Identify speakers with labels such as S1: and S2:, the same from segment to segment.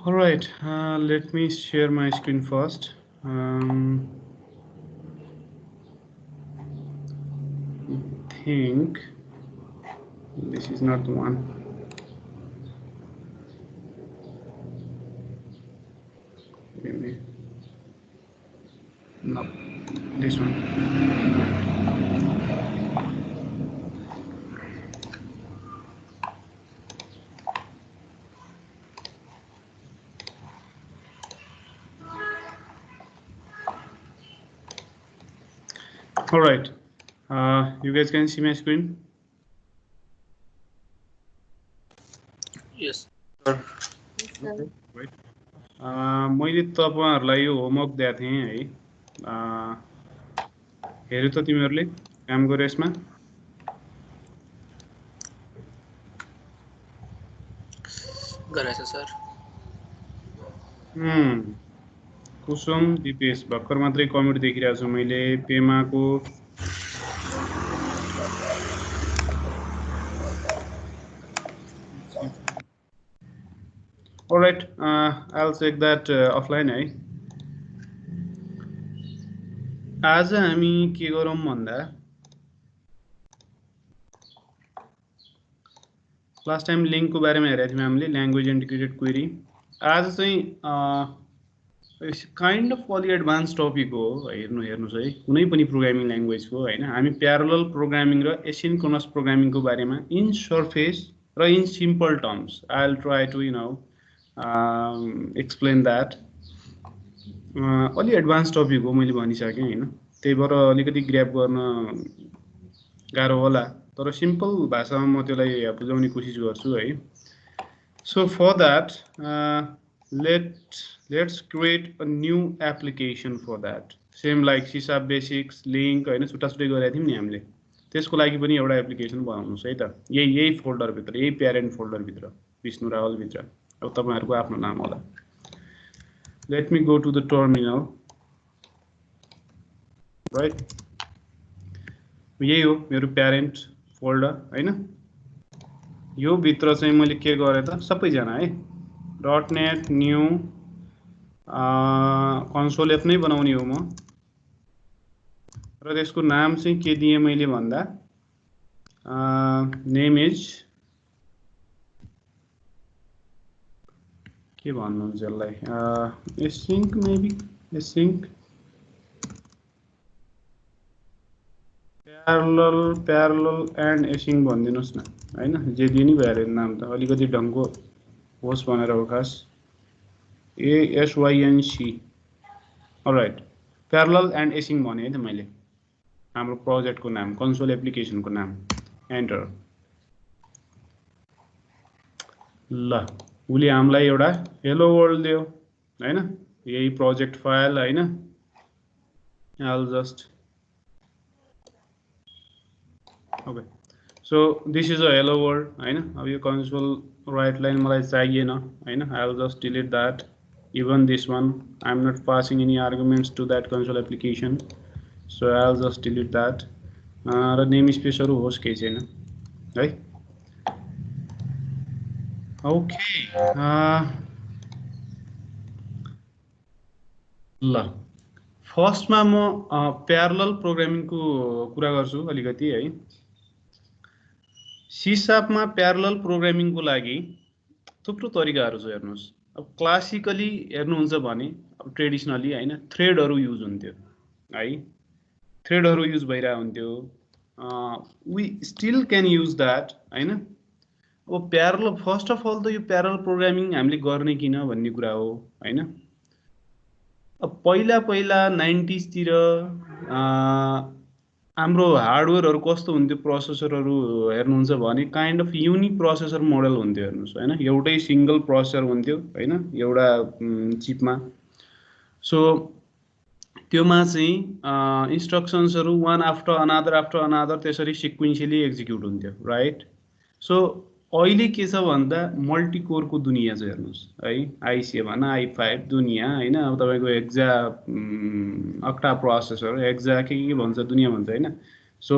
S1: All right, let me share my screen first. I think this is not the one. Maybe. No, this one. All right, you guys can see my screen?
S2: Yes.
S1: Right. मैले तपाईहरुलाई यो homework दिएको थिएँ है। हेर्यो त तिमीहरुले काम गर्यो यसमा?
S2: गरेछ सर।
S1: कुसुम दिपेश भर्खर मात्रै कमेन्ट देखिरहेको छु मैले पेमाको। All right, I'll check that offline है। आज हामी के गरौँ भन्दा लास्ट टाइम लिंकको बारेमा हेरेका थियौं हामीले, ल्याङ्ग्वेज इन्टिग्रेटेड क्वेरी। आज चाहिँ काइन्ड अफ अलि एडभान्स टपिक हो हेर्नुस् है, कुनै पनि प्रोग्रामिङ ल्याङ्ग्वेजको हैन। हामी प्यारलल प्रोग्रामिङ र एसिन्क्रोनस प्रोग्रामिङको बारेमा इन सरफेस र in simple terms I will try to explain that. अलि एडभान्स टपिक हो मैले भनिसकेँ हैन, त्यही भएर अलिकति ग्र्याब गर्न गाह्रो होला, तर सिम्पल भाषामा म त्यसलाई बुझाउने कोसिस गर्छु है। So for that let's create a new application for that, same like C# basics link हैन, छुट्टा छुट्टै गरेका थियौं नि हामीले। त्यसको लागि पनि एउटा एप्लिकेसन बनाउनुस् है त, यही फोल्डर भित्र, यही प्यारेन्ट फोल्डर भित्र, विष्णु रावल भित्र। अब तपाईहरुको आफ्नो नाम होला। Let me go to the terminal, right? यही हो मेरो प्यारेन्ट फोल्डर हैन। यो भित्र चाहिँ मैले के गरे त सबैजना है .NET न्यू कन्सोल एप नै बनाउने हो म, र त्यसको नाम चाहिँ के दिए मैले भन्दा नेम इज के भन्नुहुन्छ यसलाई, async maybe, async parallel and async भनिदिनुस् न हैन, जे दिए नि भइहाल्यो नाम त, अलिकति ढङ्गको होस् भनेर हो खास। ASYNC। All right, parallel and async भने है त मैले, हाम्रो प्रोजेक्टको नाम, कन्सोल एप्लिकेसनको नाम। एन्टर। ल, उले हामीलाई एउटा हेलो वर्ल्ड दियो हैन, यही प्रोजेक्ट फाइल हैन। I'll just okay, so this is a hello world हैन। अब यो कन्सोल राइट लाइन मलाई चाहिएन हैन, I'll just delete that, even this one I'm not passing any arguments to that console application, so I'll just delete that। र name स्पेसहरु होस् केही छैन है। ओके, ल फर्स्टमा म प्यारलल प्रोग्रामिङको कुरा गर्छु अलिकति है। C# मा प्यारलल प्रोग्रामिङको लागि थुप्रो तरिकाहरु छ हेर्नुस्। अब क्लासिकली हेर्नुहुन्छ भने अब ट्रेडिसनली हैन थ्रेडहरु युज हुन्थ्यो है, थ्रेडहरु युज भइरा हुन्थ्यो। We still can use that हैन। अब प्यारलल, फर्स्ट अफ अल त यो प्यारलल प्रोग्रामिङ हामीले गर्ने किन भन्ने कुरा हो हैन। अब पहिला 90s तिर हाम्रो हार्डवेयरहरु कस्तो हुन्थ्यो, प्रोसेसरहरु हेर्नुहुन्छ भने kind of unique processor model हुन्थ्यो हेर्नुस् हैन, एउटै सिंगल प्रोसेसर हुन्थ्यो हैन एउटा चिपमा। सो त्योमा चाहिँ इन्स्ट्रक्सन्सहरु वान आफ्टर अनदर त्यसरी सिक्वेन्शियली एक्जिक्युट हुन्थ्यो, राइट। सो अहिले के छ भन्दा मल्टी कोरको दुनिया छ हेर्नुस् है, i7 i5 दुनिया हैन। अब तपाईको एक्जा अक्टा प्रोसेसर, एक्जा के भन्छ दुनिया भन्छ हैन। सो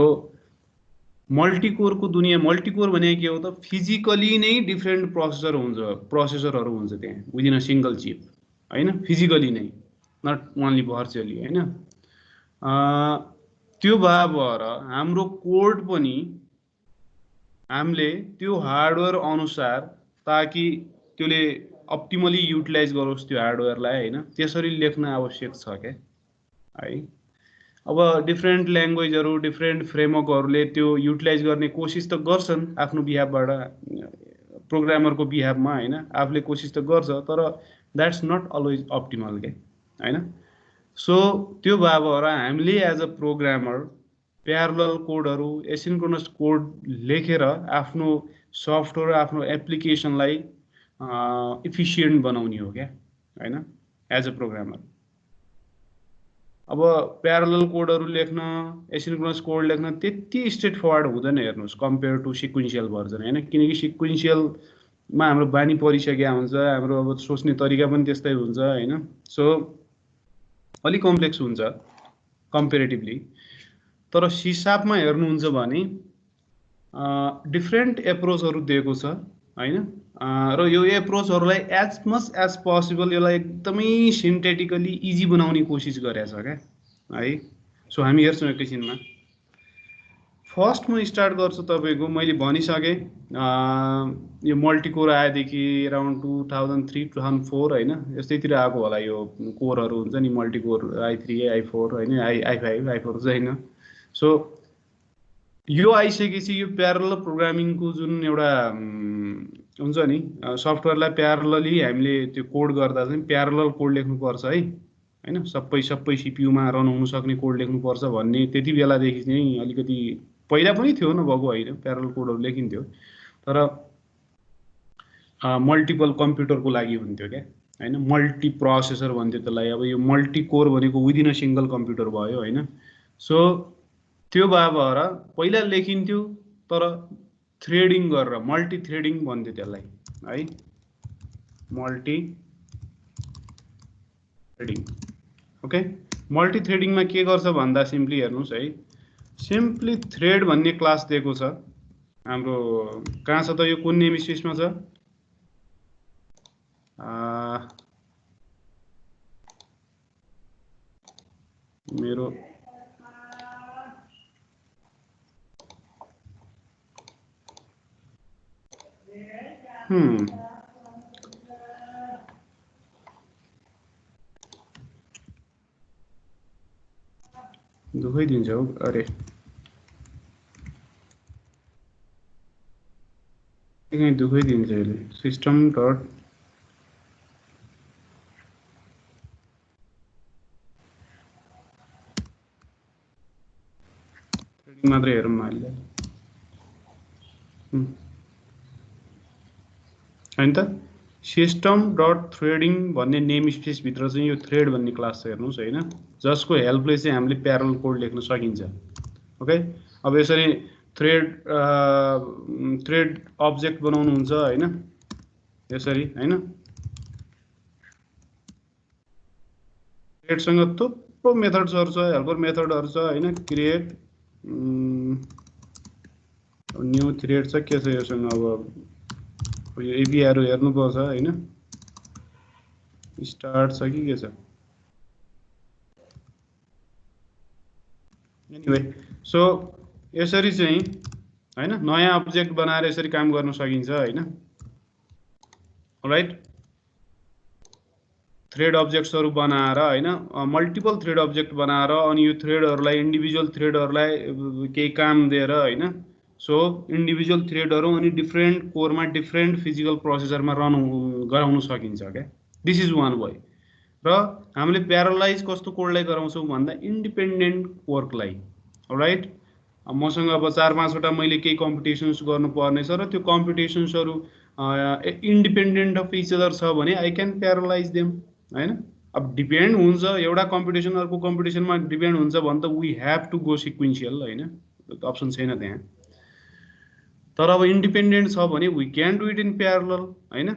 S1: मल्टिकोरको दुनियाँ, मल्टिकोर भनेको के हो त, फिजिकली नै डिफ्रेन्ट प्रोसेसरहरू हुन्छ त्यहाँ विदिन अ सिंगल चिप होइन, फिजिकली नै, नट ओन्ली भर्चुअली होइन। त्यो भएर हाम्रो कोड पनि हामीले त्यो हार्डवेयर अनुसार, ताकि त्यसले अप्टिमली युटिलाइज गरोस् त्यो हार्डवेयरलाई होइन, त्यसरी लेख्न आवश्यक छ क्या है। अब डिफ्रेन्ट ल्याङ्ग्वेजहरू, डिफ्रेन्ट फ्रेमवर्कहरूले त्यो युटिलाइज गर्ने कोसिस त गर्छन् आफ्नो बिहाफबाट, प्रोग्रामरको बिहाफमा होइन, आफूले कोसिस त गर्छ, तर द्याट्स नट अलवेज अप्टिमल के होइन। सो त्यो भएर हामीले एज अ प्रोग्रामर प्यारलल कोडहरू, एसिन्क्रोनस कोड लेखेर आफ्नो सफ्टवेयर, आफ्नो एप्लिकेसनलाई इफिसियन्ट बनाउने हो क्या होइन, एज अ प्रोग्रामर। अब प्यारलल कोडहरू लेख्न, एसिन्क्रोनस कोड लेख्न त्यति स्ट्रेट फरवर्ड हुँदैन हेर्नुहोस्, कम्पेयर टु सिक्वेन्सियल भर्जन होइन। किनकि सिक्वेन्सियलमा हाम्रो बानी परिसकेको हुन्छ, हाम्रो अब सोच्ने तरिका पनि त्यस्तै हुन्छ होइन। सो अलिक कम्प्लेक्स हुन्छ कम्पेरेटिभली। तर सिसापमा हेर्नुहुन्छ भने डिफ्रेन्ट एप्रोचहरू दिएको छ होइन, र यो एप्रोचहरूलाई एज मच एज पोसिबल यसलाई एकदमै सिन्थेटिकली इजी बनाउने कोसिस गरेछ क्या है। सो हामी हेर्छौँ एकैछिनमा। फर्स्ट म स्टार्ट गर्छु तपाईँको, मैले भनिसकेँ यो मल्टिकोर आएदेखि अराउन्ड 2003-2004 होइन, यस्तैतिर आएको होला यो कोरहरू हुन्छ नि, मल्टिकोर i3 i4 होइन, i5 i4 चाहिँ होइन। सो यो आइसकेपछि यो प्यारलल प्रोग्रामिङको जुन एउटा हुन्छ नि, सफ्टवेयरलाई प्यारलली हामीले त्यो कोड गर्दा चाहिँ प्यारलल कोड लेख्नुपर्छ है होइन, सबै सिपियुमा रन हुन सक्ने कोड लेख्नुपर्छ भन्ने त्यति बेलादेखि चाहिँ अलिकति, पहिला पनि थियो नभएको होइन, प्यारलल कोडहरू लेखिन्थ्यो, तर मल्टिपल कम्प्युटरको लागि हुन्थ्यो क्या होइन, मल्टी प्रोसेसर भन्थ्यो त्यसलाई। अब यो मल्टी कोर भनेको विदिन अ सिंगल कम्प्युटर भयो होइन। सो त्यो भएर पहिला लेखिन्थ्यो, तर थ्रेडिङ गरेर, मल्टी थ्रेडिङ भन्थ्यो त्यसलाई है, मल्टी थ्रेडिङ। ओके, मल्टी थ्रेडिङमा के गर्छ भन्दा सिम्पली हेर्नुहोस् है, सिम्पली थ्रेड भन्ने क्लास दिएको छ हाम्रो, कहाँ छ त यो, कुन नेम स्पेसमा छ, मेरो दुखै दिन्छ हौ, अरे कहीँ दुखै दिन्छ यसले। सिस्टम डट थ्रेडिङ मात्रै हेरौँ न अहिले होइन त। सिस्टम डट थ्रेडिङ भन्ने नेम स्पेसभित्र चाहिँ यो थ्रेड भन्ने क्लास छ हेर्नुहोस् होइन, जसको हेल्पले चाहिँ हामीले प्यारलल कोड लेख्न सकिन्छ। ओके, अब यसरी थ्रेड अब्जेक्ट बनाउनुहुन्छ होइन, यसरी होइन, थ्रेडसँग थुप्रो मेथड्सहरू छ, हेल्पर मेथडहरू छ होइन, क्रिएट न्यू थ्रेड छ, के छ योसँग, अब यो एपिआईहरू हेर्नुपर्छ होइन, स्टार्ट छ कि के छ, एनिवे। सो यसरी चाहिँ होइन नयाँ अब्जेक्ट बनाएर यसरी काम गर्न सकिन्छ होइन, राइट। थ्रेड अब्जेक्ट्सहरू बनाएर होइन, मल्टिपल थ्रेड अब्जेक्ट बनाएर, अनि यो थ्रेडहरूलाई, इन्डिभिजुअल थ्रेडहरूलाई केही काम दिएर होइन, सो इन्डिभिजुअल थ्रेडहरू अनि डिफ्रेन्ट कोरमा डिफ्रेन्ट फिजिकल प्रोसेसरमा रन गराउन सकिन्छ क्या। This is one way. र हामीले प्यारलाइज कस्तो कोडलाई गराउँछौँ भन्दा इन्डिपेन्डेन्ट वर्कलाई, राइट। मसँग अब 4-5वटा मैले केही कम्पिटिसन्स गर्नुपर्ने छ, र त्यो कम्पिटिसन्सहरू इन्डिपेन्डेन्ट अफ इच अदर छ भने आई क्यान प्यारलाइज देम होइन। अब डिपेन्ड हुन्छ, एउटा कम्पिटिसन अर्को कम्पिटिसनमा डिपेन्ड हुन्छ भने त we have to go sequential होइन, अप्सन छैन त्यहाँ। तर अब इन्डिपेन्डेन्ट छ भने we can do it in parallel होइन,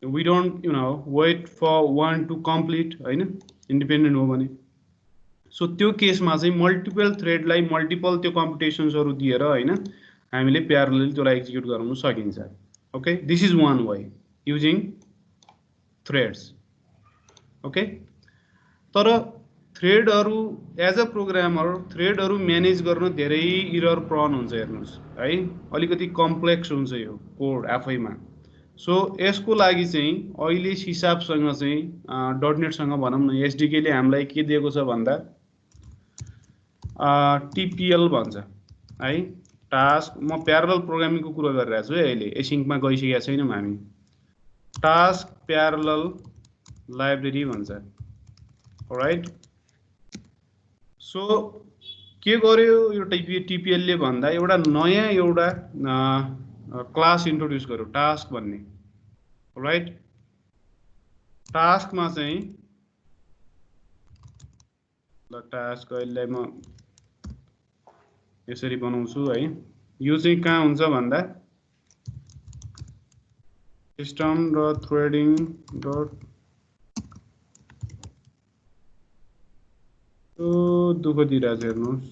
S1: we don't wait for one to complete होइन, इन्डिपेन्डेन्ट हो भने। सो त्यो केसमा चाहिँ मल्टिपल थ्रेडलाई मल्टिपल त्यो कम्पिटिसन्सहरू दिएर हैन हामीले प्यारलली त्यसलाई एक्जिक्युट गराउन सकिन्छ okay this is one way using threads okay तर थ्रेडहरू एज अ प्रोग्रामर थ्रेडहरू म्यानेज गर्न धेरै इरर प्रोन हुन्छ हेर्नुस् है अलिकति कम्प्लेक्स हुन्छ यो कोड आफैमा सो यसको लागि चाहिँ अहिले हिसाबसँग चाहिँ .NET-सँग भनौँ न एसडीके ले हामीलाई के दिएको छ भन्दा टीपीएल भन्छ है टास्क म प्यारलल प्रोग्रामिङको कुरा गरिरहेको छु है अहिले एसिङ्कमा गइसकेका छैनौँ हामी टास्क प्यारलल लाइब्रेरी भन्छ राइट सो के गर्यो यो टीपीएल ले भन्दा एउटा नयाँ एउटा क्लास इन्ट्रोड्युस गर्यो टास्क भन्ने राइट टास्कमा चाहिँ ल टास्क अहिले म यसरी बनाउँछु है यो चाहिँ कहाँ हुन्छ भन्दा system.threading. दुःख दिइरहेछ हेर्नुहोस्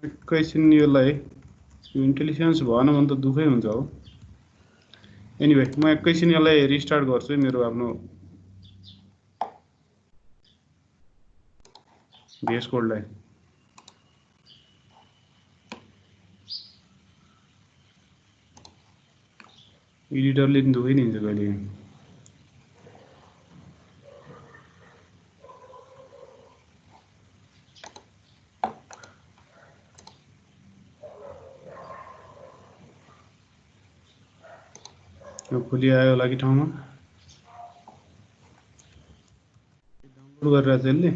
S1: एकैछिन यसलाई इन्टेलिजेन्स भएन भने त दुःखै हुन्छ हो एनीवे म एकैछिन यसलाई रिस्टार्ट गर्छु मेरो आफ्नो VS कोडलाई एडिटरले दुःखै दिन्छ कहिले खोली आयो होला कि ठाउँमा डाउनलोड गरिरहेछ यसले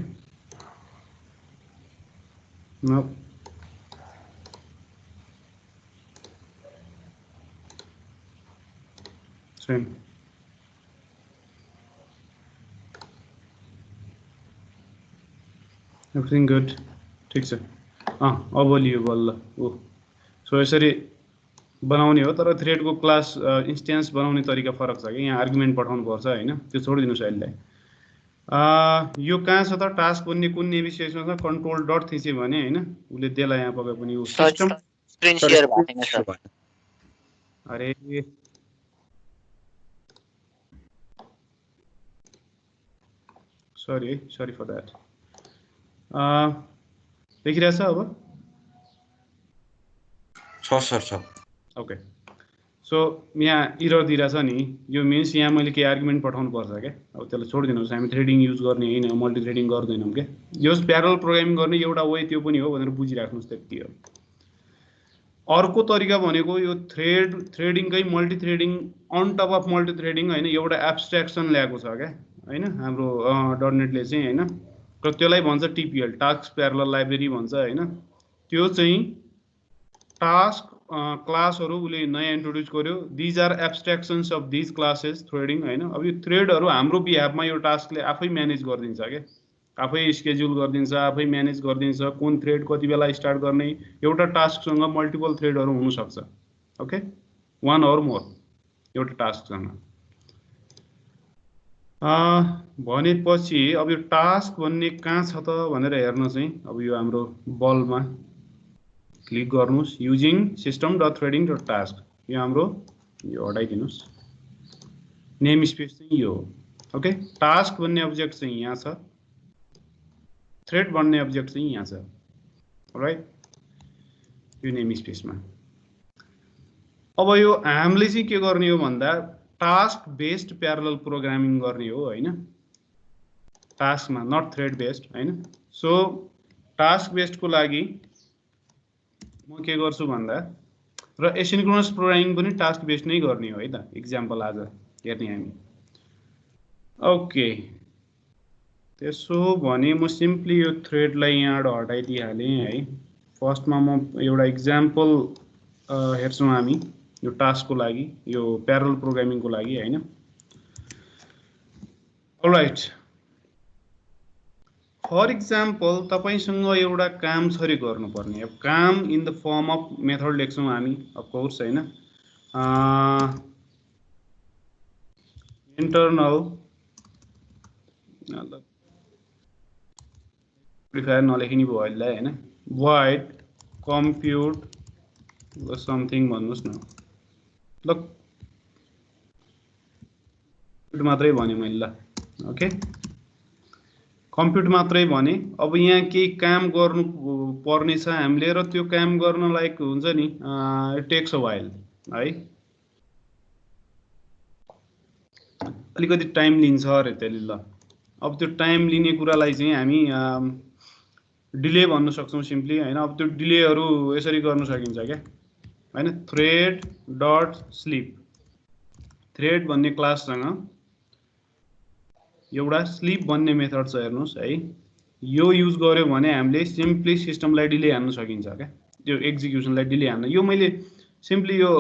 S1: सेम एभ्रिथिङ गुड ठिक छ अब लियो बल्ल ओ सो यसरी बनाउने हो तर थ्रेडको क्लास इन्स्टेन्स बनाउने तरिका फरक छ कि यहाँ आर्गुमेन्ट पठाउनु पर्छ हैन त्यो छोडिदिनुस् अहिले यो कहाँ छ त टास्क भन्ने कुन नेभिगेसनमा छ कन्ट्रोल डट थिचे भने हैन उले देला यहाँ पक्कै पनि यो सिस्टम
S2: स्क्रिन शेयर भएको छ
S1: अरे सरी फर दैट देखिरहेछ अब
S3: छ सर छ
S1: ओके सो यहाँ इरर दिइरहेछ नि यो मिन्स यहाँ मैले के आर्गुमेन्ट पठाउनु पर्छ क्या अब त्यसलाई छोडिदिनुहोस् हामी थ्रेडिङ युज गर्ने हैन मल्टी थ्रेडिङ गर्दैनौँ क्या यो प्यारलल प्रोग्रामिङ गर्ने एउटा वे त्यो पनि हो भनेर बुझिराख्नुस् त्यति हो अर्को तरिका भनेको यो थ्रेडिङकै multi threading on top of multi threading हैन एउटा एब्स्ट्र्याक्सन ल्याएको छ क्या हैन हाम्रो .NET ले चाहिँ हैन र त्यसलाई भन्छ टीपीएल टास्क प्यारलल लाइब्रेरी भन्छ हैन त्यो चाहिँ टास्क क्लासहरु उले नयाँ इन्ट्रोड्युस गर्यो these are abstractions of these classes threading हैन अब यो थ्रेडहरु हाम्रो बिहाफमा यो टास्कले आफै म्यानेज गर्दिन्छ के आफै स्केड्युल गर्दिन्छ आफै म्यानेज गर्दिन्छ कुन थ्रेड कति बेला स्टार्ट गर्ने एउटा टास्कसँग मल्टिपल थ्रेडहरु हुन सक्छ ओके वन अर मोर एउटा टास्कसँग भनेपछि अब यो टास्क भन्ने कहाँ छ त भनेर हेर्न चाहिँ अब यो हाम्रो बलमा क्लिक गर्नुस् युजिङ system.threading.task यो हाम्रो यो हटाइदिनुस् नेम स्पेस चाहिँ यो ओके टास्क भन्ने अब्जेक्ट चाहिँ यहाँ छ थ्रेड भन्ने अब्जेक्ट चाहिँ यहाँ छ राइट यो नेम स्पेसमा अब यो हामीले चाहिँ के गर्ने हो भन्दा टास्क बेस्ड प्यारलल प्रोग्रामिङ गर्ने हो हैन टास्कमा नट थ्रेड बेस्ड हैन सो टास्क बेस्ड को लागि म के गर्छु भन्दा र एसिन्क्रोनस प्रोग्रामिङ पनि टास्क बेस्ड नै गर्ने हो है त एक्जाम्पल आज हेर्ने हामी ओके त्यसो भने म सिम्पली यो थ्रेडलाई यहाँबाट हटाइदिहालेँ है फर्स्टमा म एउटा एक्जाम्पल हेर्छौँ हामी यो टास्कको लागि यो प्यारलल प्रोग्रामिङको लागि हैन अलराइट फर इक्जाम्पल तपाईसँग एउटा काम छ रे गर्नुपर्ने, अब काम in the form of method लेख्छौँ हामी अफकोर्स होइन, इन्टरनल मोडिफायर नलेखिने भयो अहिले होइन, void compute समथिङ भन्नुहोस् न, ल मात्रै भने मैले, ल ओके कम्प्युट मात्रै भने। अब यहाँ केही काम गर्नु पर्ने छ हामीले र त्यो काम गर्न लायक हुन्छ नि, इट टेक्स अ वाइल है, अलिकति टाइम लिन्छ अरे त्यसले। ल अब त्यो टाइम लिने कुरालाई चाहिँ हामी डिले भन्न सक्छौँ सिम्पली होइन। अब त्यो डिलेहरू यसरी गर्न सकिन्छ क्या होइन, थ्रेड डट स्लिप, थ्रेड भन्ने क्लाससँग एउटा स्लिप भन्ने मेथड छ हेर्नुहोस् है, यो युज गर्यो भने हामीले सिम्पली सिस्टमलाई डिले हान्न सकिन्छ क्या, त्यो एक्जिक्युसनलाई डिले हान्न। यो मैले सिम्पली यो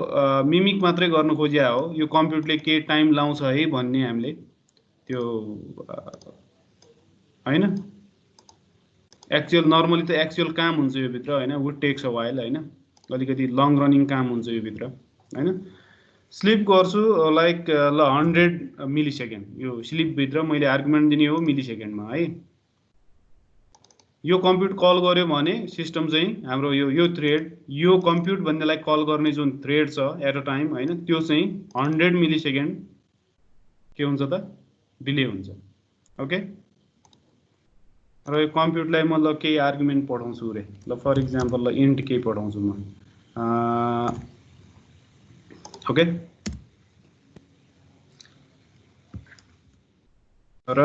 S1: मिमिक मात्रै गर्न खोजिया हो, यो कम्प्युटरले के टाइम लाउँछ है भन्ने हामीले त्यो होइन, एक्चुअल नर्मली त एक्चुअल काम हुन्छ यो भित्र होइन, वुड टेक्स अ वाइल होइन, अलिकति लङ रनिङ काम हुन्छ यो भित्र होइन। स्लिप गर्छु लाइक ल 100 मिलिसेकेन्ड, यो स्लिपभित्र मैले आर्गुमेन्ट दिने हो मिलिसेकेन्डमा है। यो कम्प्युट कल गर्यो भने सिस्टम चाहिँ हाम्रो यो थ्रेड, यो कम्प्युट भन्नेलाई कल गर्ने जुन थ्रेड छ एट अ टाइम होइन, त्यो चाहिँ 100 मिलिसेकेन्ड के हुन्छ त डिले हुन्छ। ओके, र यो कम्प्युटलाई म ल केही आर्गुमेन्ट पठाउँछु रे, ल फर इक्जाम्पल ल इन्ट केही पठाउँछु म, ओके, र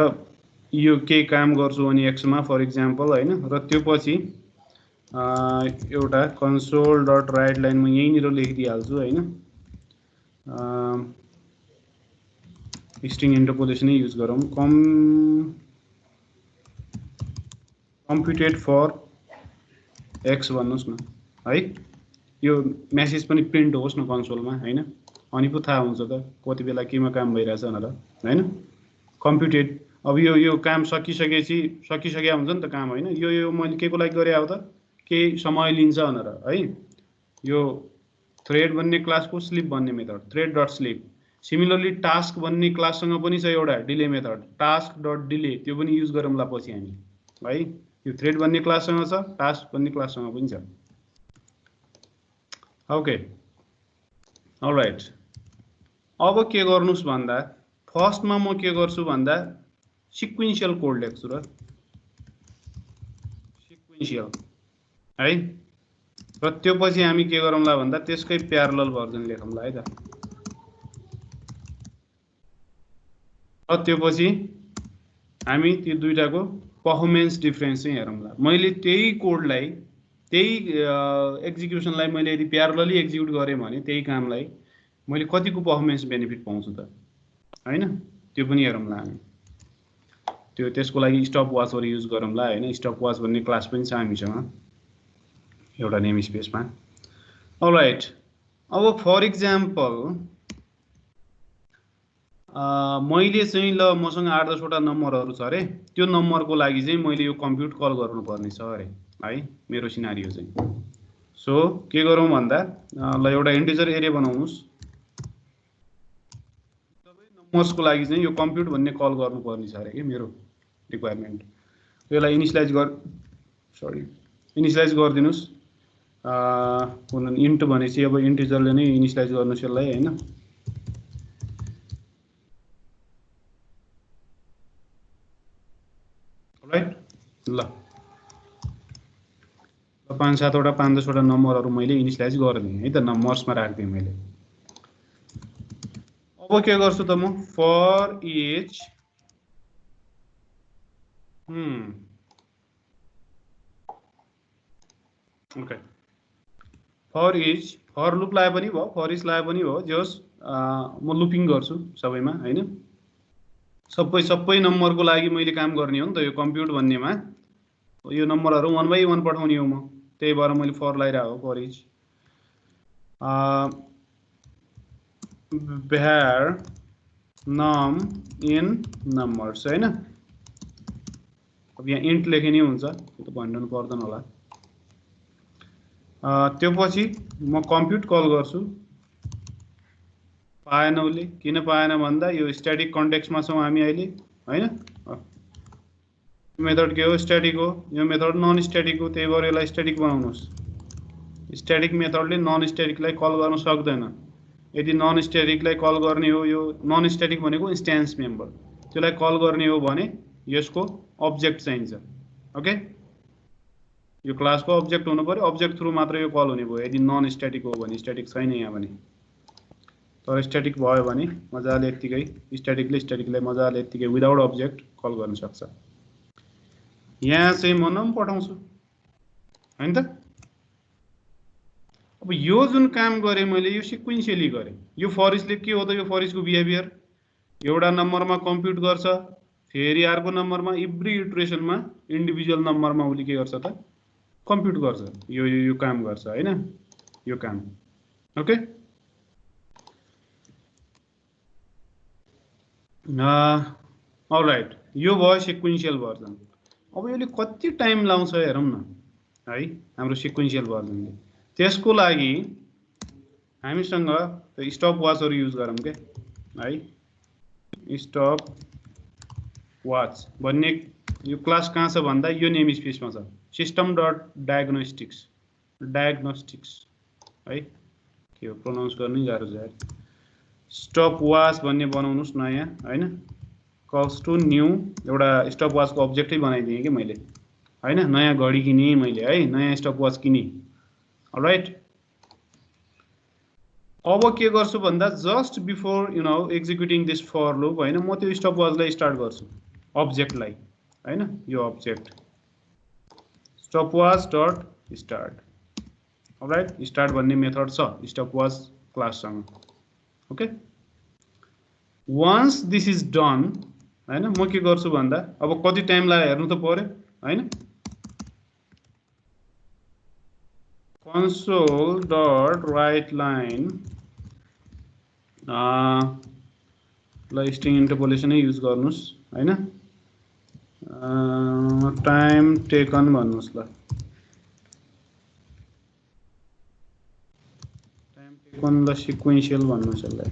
S1: यो केही काम गर्छु अनि एक्समा फर इक्जाम्पल होइन, र त्यो पछि एउटा कन्सोल डट राइट लाइन म यहीँनिर लेखिदिइहाल्छु होइन, स्ट्रिङ इन्टरपोलेसनै युज गरौँ, कम्प्युटेड फर एक्स भन्नुहोस् न है, यो मेसेज पनि प्रिन्ट होस् न कन्सोलमा होइन, अनि पो थाहा हुन्छ त कति बेला केमा काम भइरहेछ भनेर होइन। कम्प्युटेड, अब यो काम सकिसक्यो हुन्छ नि त काम होइन, यो मैले के को लागि गरेँ अब त केही समय लिन्छ भनेर है। यो थ्रेड भन्ने क्लासको स्लिप भन्ने method, thread dot sleep. Similarly task भन्ने क्लाससँग पनि छ एउटा delay method, task dot delay, त्यो पनि युज गरौँला पछि हामी है। यो थ्रेड भन्ने क्लाससँग छ, टास्क भन्ने क्लाससँग पनि छ। ओके अलराइट, अब के गर्नुस् भन्दा फर्स्टमा म के गर्छु भन्दा सिक्वेन्शियल कोड लेख्छु र, सिक्वेन्शियल है, र त्यो पछि हामी के गरौँला भन्दा त्यसकै प्यारलल भर्जन लेखौँला है त, र त्यो पछि हामी त्यो दुईटाको पर्फर्मेन्स डिफरेन्स चाहिँ हेरौँला। मैले त्यही कोडलाई, त्यही एक्जिक्युसनलाई मैले यदि प्यारलली एक्जिक्युट गरेँ भने त्यही कामलाई मैले कतिको पर्फर्मेन्स बेनिफिट पाउँछु त होइन, त्यो पनि हेरौँला हामी। त्यो त्यसको लागि स्टप वाचहरू युज गरौँला होइन, स्टप वाच भन्ने क्लास पनि छ हामीसँग एउटा नेम स्पेसमा। अलराइट, अब फर इक्जाम्पल मैले चाहिँ ल मसँग 8-10 वटा नम्बरहरू छ अरे, त्यो नम्बरको लागि चाहिँ मैले यो कम्प्युट कल गर्नुपर्ने छ अरे है, मेरो सिनारियो चाहिँ। सो के गरौँ भन्दा ल एउटा इन्टिजर एरे बनाउनुहोस्, सबै नम्बर्सको लागि चाहिँ यो कम्प्युट भन्ने कल गर्नुपर्ने छ अरे कि मेरो रिक्वायरमेन्ट। यसलाई इनिसियलाइज गरिदिनुहोस्, इन्ट भनेपछि अब इन्टिजरले नै इनिसियलाइज गर्नुहोस् यसलाई होइन। राइट, ल 5-7 वटा 5-10 वटा नम्बरहरू मैले इनिसियलाइज गरिदिएँ है त, नम्बर्समा राखिदिएँ मैले। अब के गर्छु त म for each okay, for each, for loop लाए पनि भयो, फर इच लाए पनि भयो, जे होस् म लुपिङ गर्छु सबैमा होइन। सबै नम्बरको लागि मैले काम गर्ने हो नि त यो कम्प्युट भन्नेमा, यो नम्बरहरू 1 by 1 पठाउने हो म, त्यही भएर मैले फर लगाइरहेको for each var num in numbers होइन। अब यहाँ इन्ट लेखे नि हुन्छ, त्यो त भनिरहनु पर्दैन होला। त्यो पछि म कम्प्युट कल गर्छु, पाएन उसले। किन पाएन भन्दा यो स्ट्याटिक कन्टेक्स्टमा छौँ हामी अहिले, हैन? मेथड के हो? स्ट्याटिक हो। यो मेथड नन स्ट्याटिक हो, त्यही भएर यसलाई स्ट्याटिक बनाउनुहोस्। स्ट्याटिक मेथडले नन स्ट्याटिकलाई कल गर्न सक्दैन। यदि नन स्ट्याटिकलाई कल गर्ने हो, यो नन स्ट्याटिक भनेको इन्स्ट्यान्स मेम्बर, त्यसलाई कल गर्ने हो भने यसको अब्जेक्ट चाहिन्छ। ओके, यो क्लासको अब्जेक्ट हुनु पर्यो, अब्जेक्ट थ्रु मात्र यो कल हुने भयो। यदि नन स्ट्याटिक हो भने, स्ट्याटिक छैन यहाँ भने। तर स्ट्याटिक भयो भने मजाले यत्तिकै स्ट्याटिकलाई मजाले यत्तिकै विदाउट अब्जेक्ट कल गर्न सक्छ। यहाँ चाहिँ म नम पठाउँछु, हैन त? अब यो जुन काम गरेँ मैले, यो सिक्वेन्शियली गरेँ। यो फर इचले के हो त? यो फर इचको बिहेभियर एउटा नम्बरमा कम्प्युट गर्छ, फेरि अर्को नम्बरमा, एभ्री इटरेसनमा इन्डिभिजुअल नम्बरमा उसले के गर्छ त? कम्प्युट गर्छ। यो काम गर्छ, हैन? यो काम। ओके, अलराइट, यो भयो सिक्वेन्शियल भर्जन। अब यसले कति टाइम लाउँछ हेरौँ न, है? हाम्रो सिक्वेन्शियल भर्जनले। त्यसको लागि हामीसँग स्टप वाचहरु युज गरौँ के, है? स्टप वाच भन्ने यो क्लास कहाँ छ भन्दा यो नेम स्पेसमा छ, system.diagnostics, है? के हो प्रोनाउन्स गर्नै गाह्रो छ यार। स्टप वाच भन्ने बनाउनुस् नयाँ, हैन? कल्स टु न्यू एउटा स्टप वाचको अब्जेक्टै बनाइदिएँ कि मैले, हैन? नयाँ घडी किने मैले, है? नयाँ स्टप वाच किने। अलराइट, अब के गर्छु भन्दा just before executing this for loop, हैन? म त्यो स्टप वाचलाई स्टार्ट गर्छु, अब्जेक्टलाई, हैन? यो object stop watch dot start. Alright, start भन्ने मेथड छ स्टप वाच क्लाससँग। Okay, once this is done, हैन? म के गर्छु भन्दा अब कति टाइम लाग्यो हेर्नु त पर्यो, हैन? console dot write line ल स्ट्रिङ इन्टरपोलेसन युज गर्नुस्, हैन? टाइम टेकन भन्नुस् ल, टाइम टेकन ल सिक्वेन्शियल भन्नुस् यसलाई।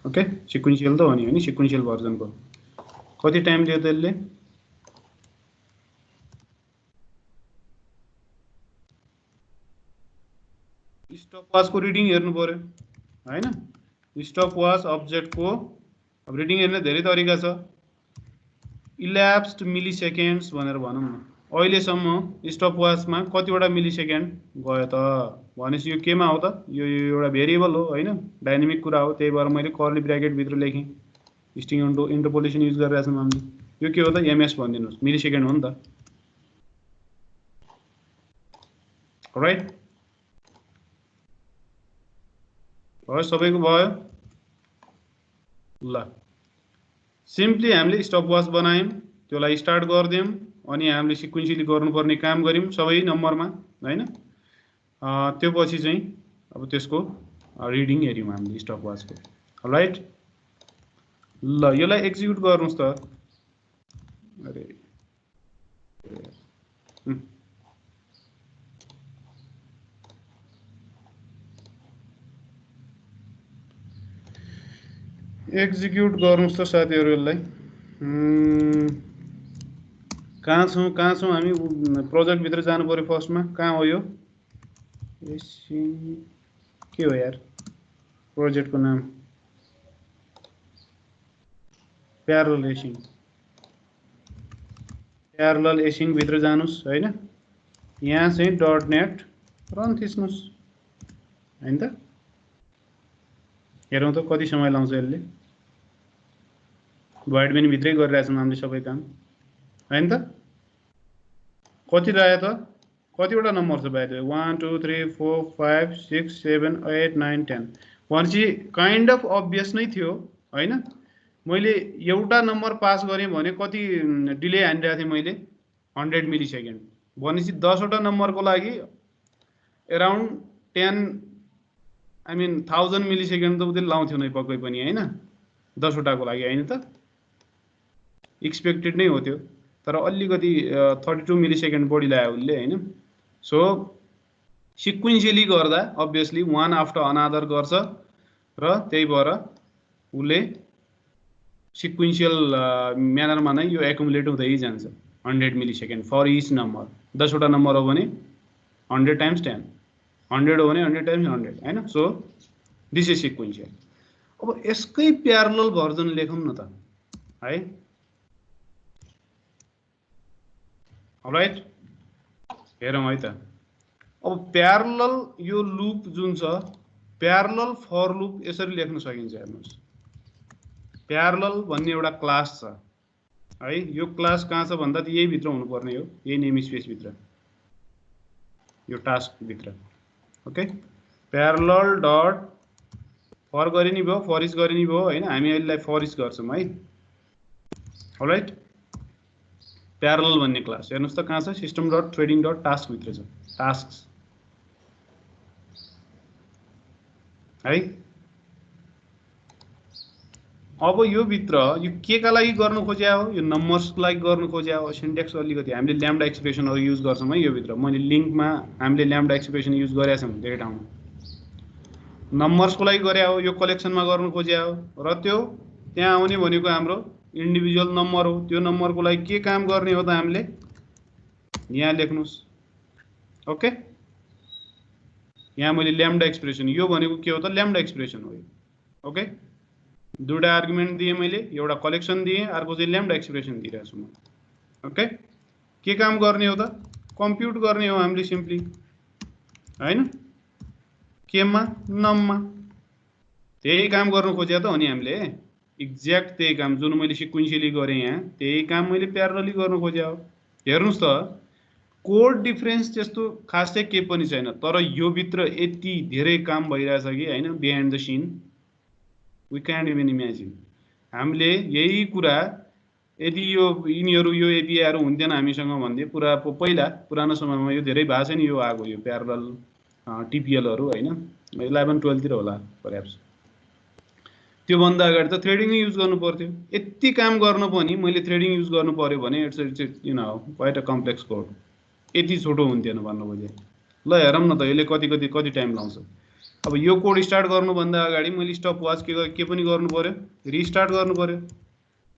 S1: ओके, सिक्वेन्शियल त हो नि, हैन? सिक्वेन्शियल भर्जनको कति टाइम लियो त्यसले? स्टप वाचको रिडिङ हेर्नु पर्यो, हैन? स्टप वाच अब्जेक्टको अब रिडिङ हेर्ने धेरै तरिका छ। इल्याप्स्ड मिलिसेकेन्ड्स भनेर भनौँ न, अहिलेसम्म स्टप वाचमा कतिवटा मिलिसेकेन्ड गयो त भनेपछि यो केमा हो त? यो एउटा भेरिएबल हो, हैन? डाइनामिक कुरा हो, त्यही भएर मैले कर्ली ब्र्याकेट भित्र लेखेँ। स्ट्रिङ इन्टरपोलेसन युज गरिरहेको छौँ हामीले। यो के हो त? एमएस भनिदिनुहोस्, मिलिसेकेन्ड हो नि त, राइट? भयो, सबैको भयो ल। सिम्पली हामीले स्टप वाच बनायौँ, त्यसलाई स्टार्ट गरिदियौँ, अनि हामीले सिक्वेन्शियली गर्नुपर्ने काम गऱ्यौँ सबै नम्बरमा, हैन? त्यो पछि चाहिँ अब त्यसको रिडिङ हेऱ्यौँ हामीले स्टप वाचको। राइट, ल यसलाई एक्जिक्युट गर्नुस् त। अरे एक्जिक्युट गर्नुस् त साथीहरु यसलाई। कहाँ छौँ हामी? प्रोजेक्ट भित्र जानु पर्यो फर्स्टमा। कहाँ हो यो? के हो यार प्रोजेक्टको नाम? प्यारलल एसिङ। प्यारलल एसिङ भित्र जानुस्, हैन? यहाँ चाहिँ डट नेट रन थिच्नुस्, हैन त? हेरौँ त कति समय लाउँछ यसले। वाइड मेन भित्रै गरिरहेछौँ हामीले सबै काम, हैन त? कति रह्यो त? कतिवटा नम्बर छ बाइ द वे? 1 2 3 4 5 6 7 8 9 10 भनेपछि काइन्ड अफ अब्भियस नै थियो, हैन? मैले एउटा नम्बर पास गरेँ भने कति डिले हानिरहेको थिएँ मैले? 100 मिलिसेकेन्ड। भनेपछि 10 वटा नम्बरको लागि अराउन्ड 10 आई मिन 1000 मिलिसेकेन्ड त उतै लाउँथ्यो नै पक्कै पनि, हैन? 10 वटाको लागि, हैन त? एक्सपेक्टेड नै हो त्यो। तर अलिकति 32 मिलिसेकेन्ड बढी लाग्यो उसले हैन। सो सिक्वेन्शियली गर्दा अभियसली वान आफ्टर अनादर गर्छ र त्यही भएर उसले सिक्वेन्शियल म्यानरमा नै यो एकुमुलेट हुँदै जान्छ 100 मिलिसेकेन्ड फर इच नम्बर। 10 वटा नम्बर हो भने 100 टाइम्स 10, 100 हो भने 100 टाइम्स 100 हैन। So this is sequential. अब यसकै प्यारलल भर्जन लेखौँ न त है। अलराइट, हेरौँ है त। अब प्यारलल यो लुप जुन छ प्यारलल फर लुप यसरी लेख्न सकिन्छ। हेर्नुहोस्, प्यारलल भन्ने एउटा क्लास छ है। यो क्लास कहाँ छ भन्दा यही भित्र हुनुपर्ने हो, यही नेम स्पेस भित्र, यो टास्क भित्र। ओके, प्यारलल डट फर गरे नि भयो, फर इच गरे नि भयो हैन। हामी यसलाई फर इच गर्छौँ है। अलराइट, प्यारलल भन्ने क्लास हेर्नुहोस् त कहाँ छ, system dot threading dot task भित्र छ, टास्क है। अब यो भित्र यो के का लागि गर्नु खोज्या हो, यो नम्बर्सको लागि गर्नु खोज्या हो। सिन्ट्याक्स अलिकति हामीले ल्याम्डा एक्सप्रेसनहरु युज गर्छौँ है। यो भित्र मैले लिंकमा हामीले ल्याम्डा एक्सप्रेसन युज गरेका छौँ धेरै ठाउँमा। नम्बर्सको लागि गरे हो, यो कलेक्सनमा गर्नु खोज्या हो र त्यो त्यहाँ आउने भनेको हाम्रो इन्डिभिजुअल नम्बर हो। त्यो नम्बरको लागि के काम गर्ने हो त हामीले यहाँ लेख्नुस्। ओके, यहाँ मैले ल्याम्डा एक्सप्रेसन, यो भनेको के हो त ल्याम्डा एक्सप्रेसन हो। ओके, दुईटा आर्गुमेन्ट दिए मैले, एउटा कलेक्सन दिए, अर्को चाहिँ ल्याम्डा एक्सप्रेसन दिइरहेको छु म। ओके, के काम गर्ने हो त कम्प्युट गर्ने हो हामीले सिम्पली हैन, केमा नममा। त्यही काम गर्नु खोज्या त हो नि हामीले, एक्ज्याक्ट त्यही काम जुन मैले सिक्वेन्शियली गरे यहाँ, त्यही काम मैले प्यारलली गर्नु खोज्या हो। हेर्नुस् त कोड डिफरेन्स त्यस्तो खासै के पनि छैन, तर यो भित्र यति धेरै काम भइरहेछ कि हैन behind the scene, we can't even imagine. हामीले यही कुरा यदि यो यिनीहरू यो एपिआईहरु हुन्थेन हामीसँग भन्दै पुरा पहिला पुरानो समयमा यो धेरै भएको छ नि, यो आएको यो प्यारलल टिपिएलहरु हैन 11-12 तिर होला परह्याप्स। त्यो भन्दा अगाडि त थ्रेडिङ युज गर्नु पर्थ्यो। यति काम गर्न पनि मैले थ्रेडिङ युज गर्नु पर्यो भने it's you know quite a complex code. यति छोटो हुन्थेन भन्नु खोजे। ल हेरौँ न त यसले कति टाइम लाउँछ। अब यो कोड स्टार्ट गर्नु भन्दा अगाडि मैले स्टप वाच के पनि गर्नु पर्यो, रिस्टार्ट गर्नु पर्यो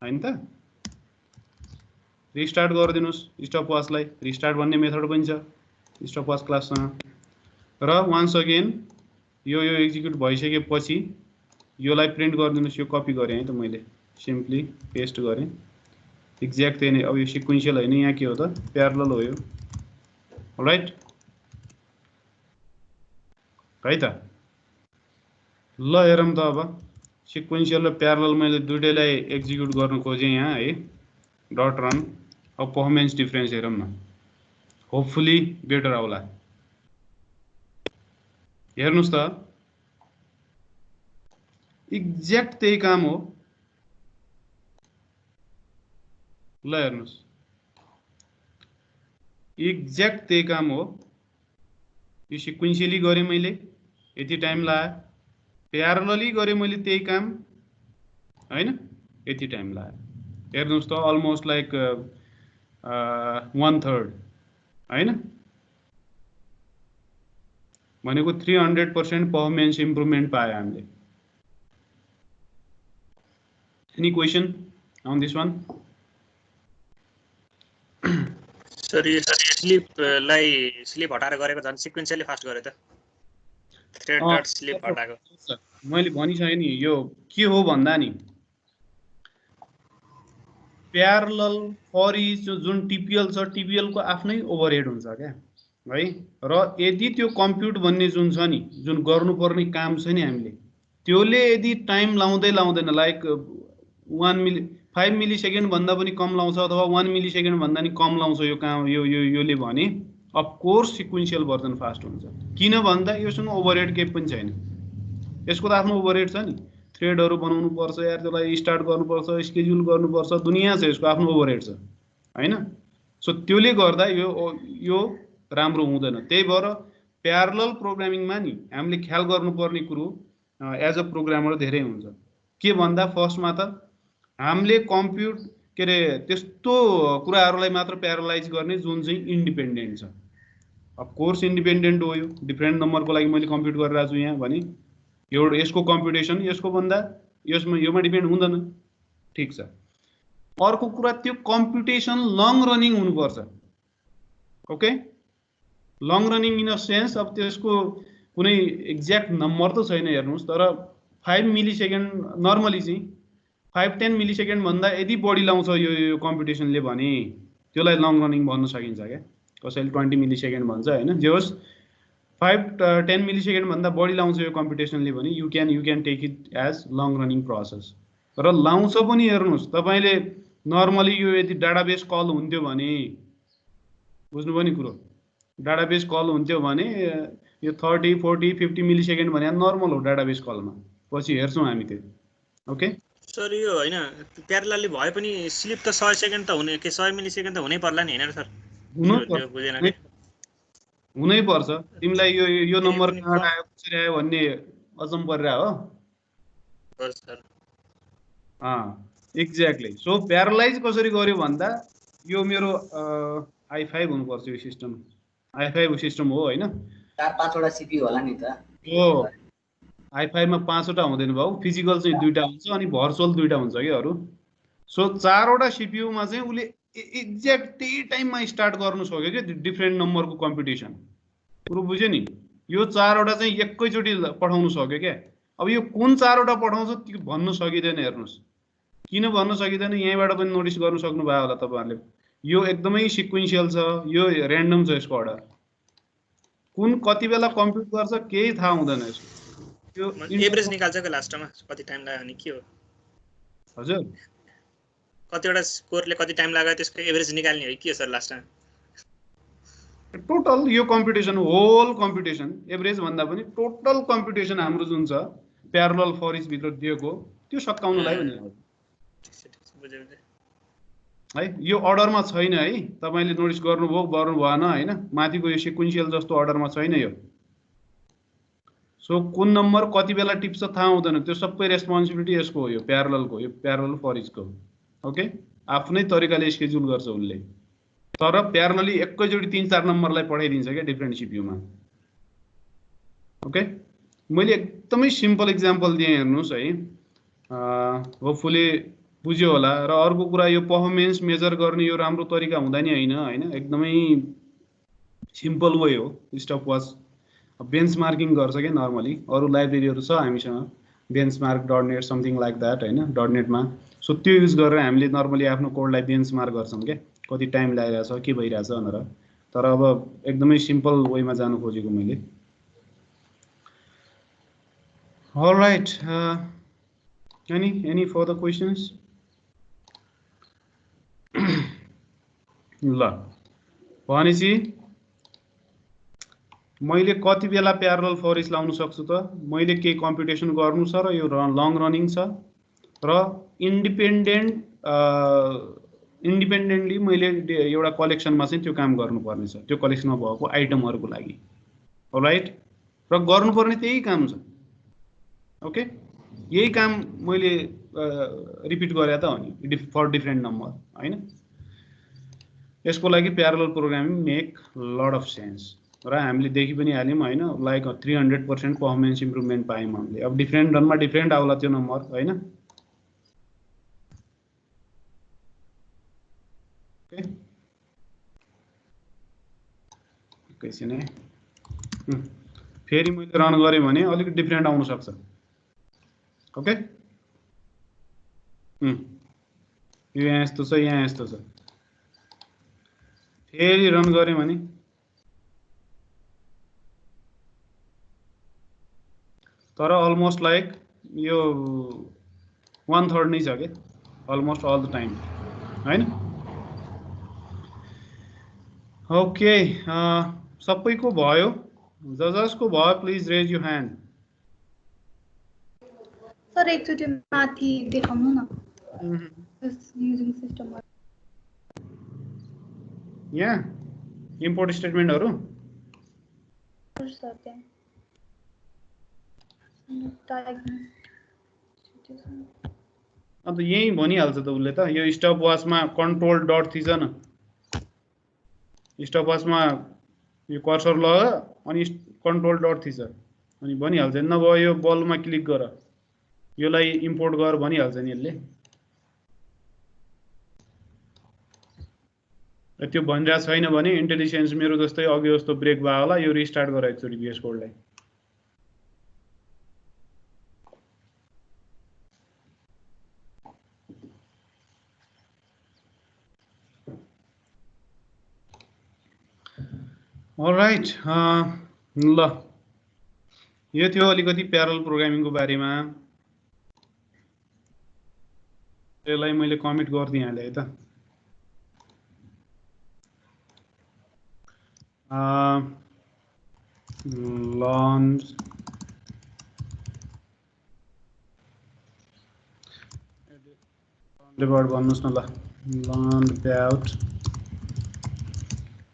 S1: हैन त। रिस्टार्ट गरिदिनुस् स्टप वाचलाई, रिस्टार्ट भन्ने मेथड पनि छ स्टप वाच क्लाससँग। र वान्स अगेन यो एक्जिक्युट भइसकेपछि योलाई प्रिन्ट गरिदिनुस्। यो कपी गरेँ है त मैले, सिम्पली पेस्ट गरेँ एक्ज्याक्ट त्यही नै। अब यो सिक्वेन्शियल हैन, यहाँ के हो त प्यारलल हो यो। राइट है त। ल हेरौँ त अब सिक्वेन्शियल र प्यारलल मैले दुईटैलाई एक्जिक्युट गर्न खोजेँ यहाँ है, डट रन। अब पर्फर्मेन्स डिफरेन्स हेरौँ न, होपफुली बेटर आउला। हेर्नुस् त एक्ज्याक्ट त्यही काम हो। ल हेर्नुस् एक्ज्याक्ट त्यही काम हो। यो सिक्वेन्शियली गरेँ मैले, यति टाइम लाग्यो। प्यारलली गरेँ मैले त्यही काम हैन, यति टाइम लाग्यो। हेर्नुस् त अलमोस्ट लाइक 1/3 हैन, भनेको 300% पर्फर्मेन्स इम्प्रुभमेन्ट पायो हामीले। Any question on this one?
S2: Sir यो स्लिप हटाएर गरेको झन् सिक्वेन्शियली फास्ट गरे त, थ्रेड डट स्लिप हटाएको।
S1: मैले भनिसकेँ नि यो के हो भन्दा नि प्यारलल फर इच जुन टिपिएल छ, टिपिएल को आफ्नै ओभरहेड हुन्छ क्या है। र यदि त्यो कम्प्युट भन्ने जुन छ नि, जुन गर्नुपर्ने काम छ नि हामीले, त्योले यदि टाइम लाउँदैन लाइक 5 मिलिसेकेन्ड भन्दा पनि कम लाउँछ अथवा 1 मिलिसेकेन्ड भन्दा नि कम लाउँछ यो काम योले भने अफकोर्स सिक्वेन्शियल भर्जन फास्ट हुन्छ। किन भन्दा योसँग ओभरहेड केही पनि छैन। यसको त आफ्नो ओभरहेड छ नि, थ्रेडहरु बनाउनु पर्छ यार, त्यसलाई स्टार्ट गर्नुपर्छ, स्केड्युल गर्नुपर्छ, दुनिया छ यसको आफ्नो ओभरहेड छ हैन। सो त्योले गर्दा यो राम्रो हुँदैन। त्यही भएर प्यारलल प्रोग्रामिङमा नि हामीले ख्याल गर्नुपर्ने कुरो एज अ प्रोग्रामर धेरै हुन्छ। के भन्दा फर्स्टमा त हामीले कम्प्युट के अरे त्यस्तो कुराहरूलाई मात्र प्यारालाइज गर्ने जुन चाहिँ इन्डिपेन्डेन्ट छ। अफ कोर्स इन्डिपेन्डेन्ट हो, यो डिफ्रेन्ट नम्बरको लागि मैले कम्प्युट गरिरहेको छु यहाँ भने एउटा यसको कम्प्युटेसन यसको भन्दा योमा डिपेन्ड हुँदैन, ठिक छ। अर्को कुरा त्यो कम्प्युटेसन लङ रनिङ हुनुपर्छ। Okay, long running in a sense अब त्यसको कुनै एक्ज्याक्ट नम्बर त छैन हेर्नुहोस्, तर 5 मिली सेकेन्ड नर्मली चाहिँ 5-10 मिली सेकेन्ड भन्दा यदि बढी लाउँछ यो कम्प्युटेसनले भने त्यसलाई लङ रनिङ भन्न सकिन्छ क्या। कसैले 20 मिली सेकेन्ड भन्छ होइन, जे होस् 5-10 मिली सेकेन्ड भन्दा बढी लाउँछ यो कम्प्युटेसनले भने you can take it as long running process. र लाउँछ पनि हेर्नुहोस्, तपाईँले नर्मली यो यदि डाटाबेस कल हुन्थ्यो भने, बुझ्नुभयो नि कुरो, डाटाबेस कल हुन्थ्यो भने यो 30, 40, 50 मिली सेकेन्ड भने नर्मल हो डाटाबेस कलमा, पछि हेर्छौँ हामी त्यो। ओके
S2: सर, यो होइन प्यारलली भए पनि स्लिप त 100 सेकेन्ड त हुने, 100 मिली सेकेन्ड त हुनै पर्ला नि, होइन सर?
S1: हुनै पर्छ। तिमीलाई यो नम्बर कहाँबाट आयो कसरी आयो भन्ने अचम्म परिरहेको हो
S2: सर?
S1: एक्ज्याक्टली। सो प्यारालाइज कसरी गर्यो भन्दा यो मेरो i5 हुनुपर्छ, यो सिस्टम i5 सिस्टम हो होइन,
S3: 4-5 वटा सीपीयू होला नि त।
S1: हो i5 मा 5 वटा हुँदैन भाउ, फिजिकल चाहिँ 2टा हुन्छ अनि भर्चुअल 2टा हुन्छ कि अरू। सो 4 वटा सीपीयू मा चाहिँ उले एक्ज्याक्ट त्यही टाइममा स्टार्ट गर्नु सक्यो कि डिफ्रेन्ट नम्बरको कम्प्युटेसन। कुरो बुझ्यो नि, यो 4 वटा चाहिँ एकैचोटि पठाउनु सक्यो क्या। अब यो कुन 4 वटा पठाउँछ त्यो भन्न सकिँदैन। हेर्नुहोस् किन भन्न सकिँदैन, यहीँबाट पनि नोटिस गर्नु सक्नुभयो होला तपाईँहरूले, यो एकदमै सिक्वेन्सियल छ, यो ऱ्यान्डम छ, यसको अर्डर कुन कति बेला कम्प्युट गर्छ केही थाहा हुँदैन यसको। त्यो
S2: एभरेज निकाल्छ के लास्टमा कति टाइम लाग्यो नि के हो?
S1: हजुर,
S2: कतिवटा स्कोरले कति टाइम लाग्यो त्यसको एभरेज निकाल्ने हो के सर लास्टमा?
S1: टोटल यो कम्प्युटेसन, होल कम्प्युटेसन, एभरेज भन्दा पनि टोटल कम्प्युटेसन हाम्रो जुन छ प्यारलल फर इच भित्र दिएको त्यो सकाउनलाई भनेर है। यो अर्डरमा छैन है, तपाईँले नोटिस गर्नुभयो गर्नु भएन होइन, माथिको यो सिक्वेन्सियल जस्तो अर्डरमा छैन यो। सो कुन नम्बर कति बेला टिप्छ थाहा हुँदैन, त्यो सबै रेस्पोन्सिबिलिटी यसको हो, यो प्यारललको, यो प्यारलल फर इचको। ओके, आफ्नै तरिकाले स्केड्युल गर्छ उसले, तर प्यारलली एकैचोटि 3-4 नम्बरलाई पठाइदिन्छ क्या डिफ्रेन्ट सीपीयूमा। ओके, मैले एकदमै सिम्पल इक्जाम्पल दिएँ हेर्नुहोस् है, होपफुली बुझ्यो होला। र अर्को कुरा यो पर्फर्मेन्स मेजर गर्ने यो राम्रो तरिका हुँदा नि होइन, एकदमै सिम्पल वे हो। स्टप वाच बेन्चमार्किङ गर्छ क्या नर्मली, अरू लाइब्रेरीहरू छ हामीसँग, benchmark.net समथिङ लाइक द्याट होइन, .netमा। सो त्यो युज गरेर हामीले नर्मली आफ्नो कोडलाई बेन्चमार्क गर्छौँ क्या, कति टाइम लागिरहेछ के भइरहेछ भनेर। तर अब एकदमै सिम्पल वेमा जानु खोजेको मैले। All right, any further questions? ल भनेपछि मैले कति बेला प्यारलल फर इच लाउन सक्छु त, मैले केही कम्प्युटेसन गर्नु छ र यो लङ रनिङ छ र इन्डिपेन्डेन्टली मैले एउटा कलेक्सनमा चाहिँ त्यो काम गर्नुपर्ने छ, त्यो कलेक्सनमा भएको आइटमहरूको लागि। राइट, र गर्नुपर्ने त्यही काम छ। ओके, यही काम मैले रिपिट गरे त हो नि फर डिफ्रेन्ट नम्बर होइन। यसको लागि parallel programming make lot of sense र हामीले देखि पनि हाल्यौँ होइन, लाइक 300% पर्फर्मेन्स इम्प्रुभमेन्ट पायौँ हामीले। अब डिफ्रेन्ट रनमा डिफ्रेन्ट आउला त्यो नम्बर होइन। एकैछिन है, फेरि मैले रन गरेँ भने अलिक डिफ्रेन्ट आउन सक्छ। ओके, यो यहाँ यस्तो छ, यहाँ यस्तो छ, फेरि रन गरेँ भने तर अलमोस्ट लाइक यो 1/3 नै छ क्या, अलमोस्ट अल द टाइम होइन। ओके, सबैको भयो? जजसको भयो please raise you hand.
S4: Sir एकचोटि माथि देखाउनु न, युजिङ सिस्टम।
S1: यहाँ इम्पोर्ट स्टेटमेन्टहरू
S4: सर त्यहाँ
S1: अन्त यही भनिहाल्छ त उसले त यो स्टप वाचमा कन्ट्रोल डट थिच न स्टप वाचमा यो कर्सर लगा अनि कन्ट्रोल डट थिच अनि भनिहाल्छ नभए यो बलमा क्लिक गर योलाई इम्पोर्ट गर भनिहाल्छ नि यसले त्यो भनिरहेको छैन भने इन्टेलिजेन्स मेरो जस्तै अघि जस्तो ब्रेक भयो होला यो रिस्टार्ट गर एकचोटि VS कोडलाई अलराइट ल यो थियो अलिकति प्यारल प्रोग्रामिङको बारेमा यसलाई मैले कमिट गरिदिइहालेँ है त launch debug भन्नुस् न ल launch without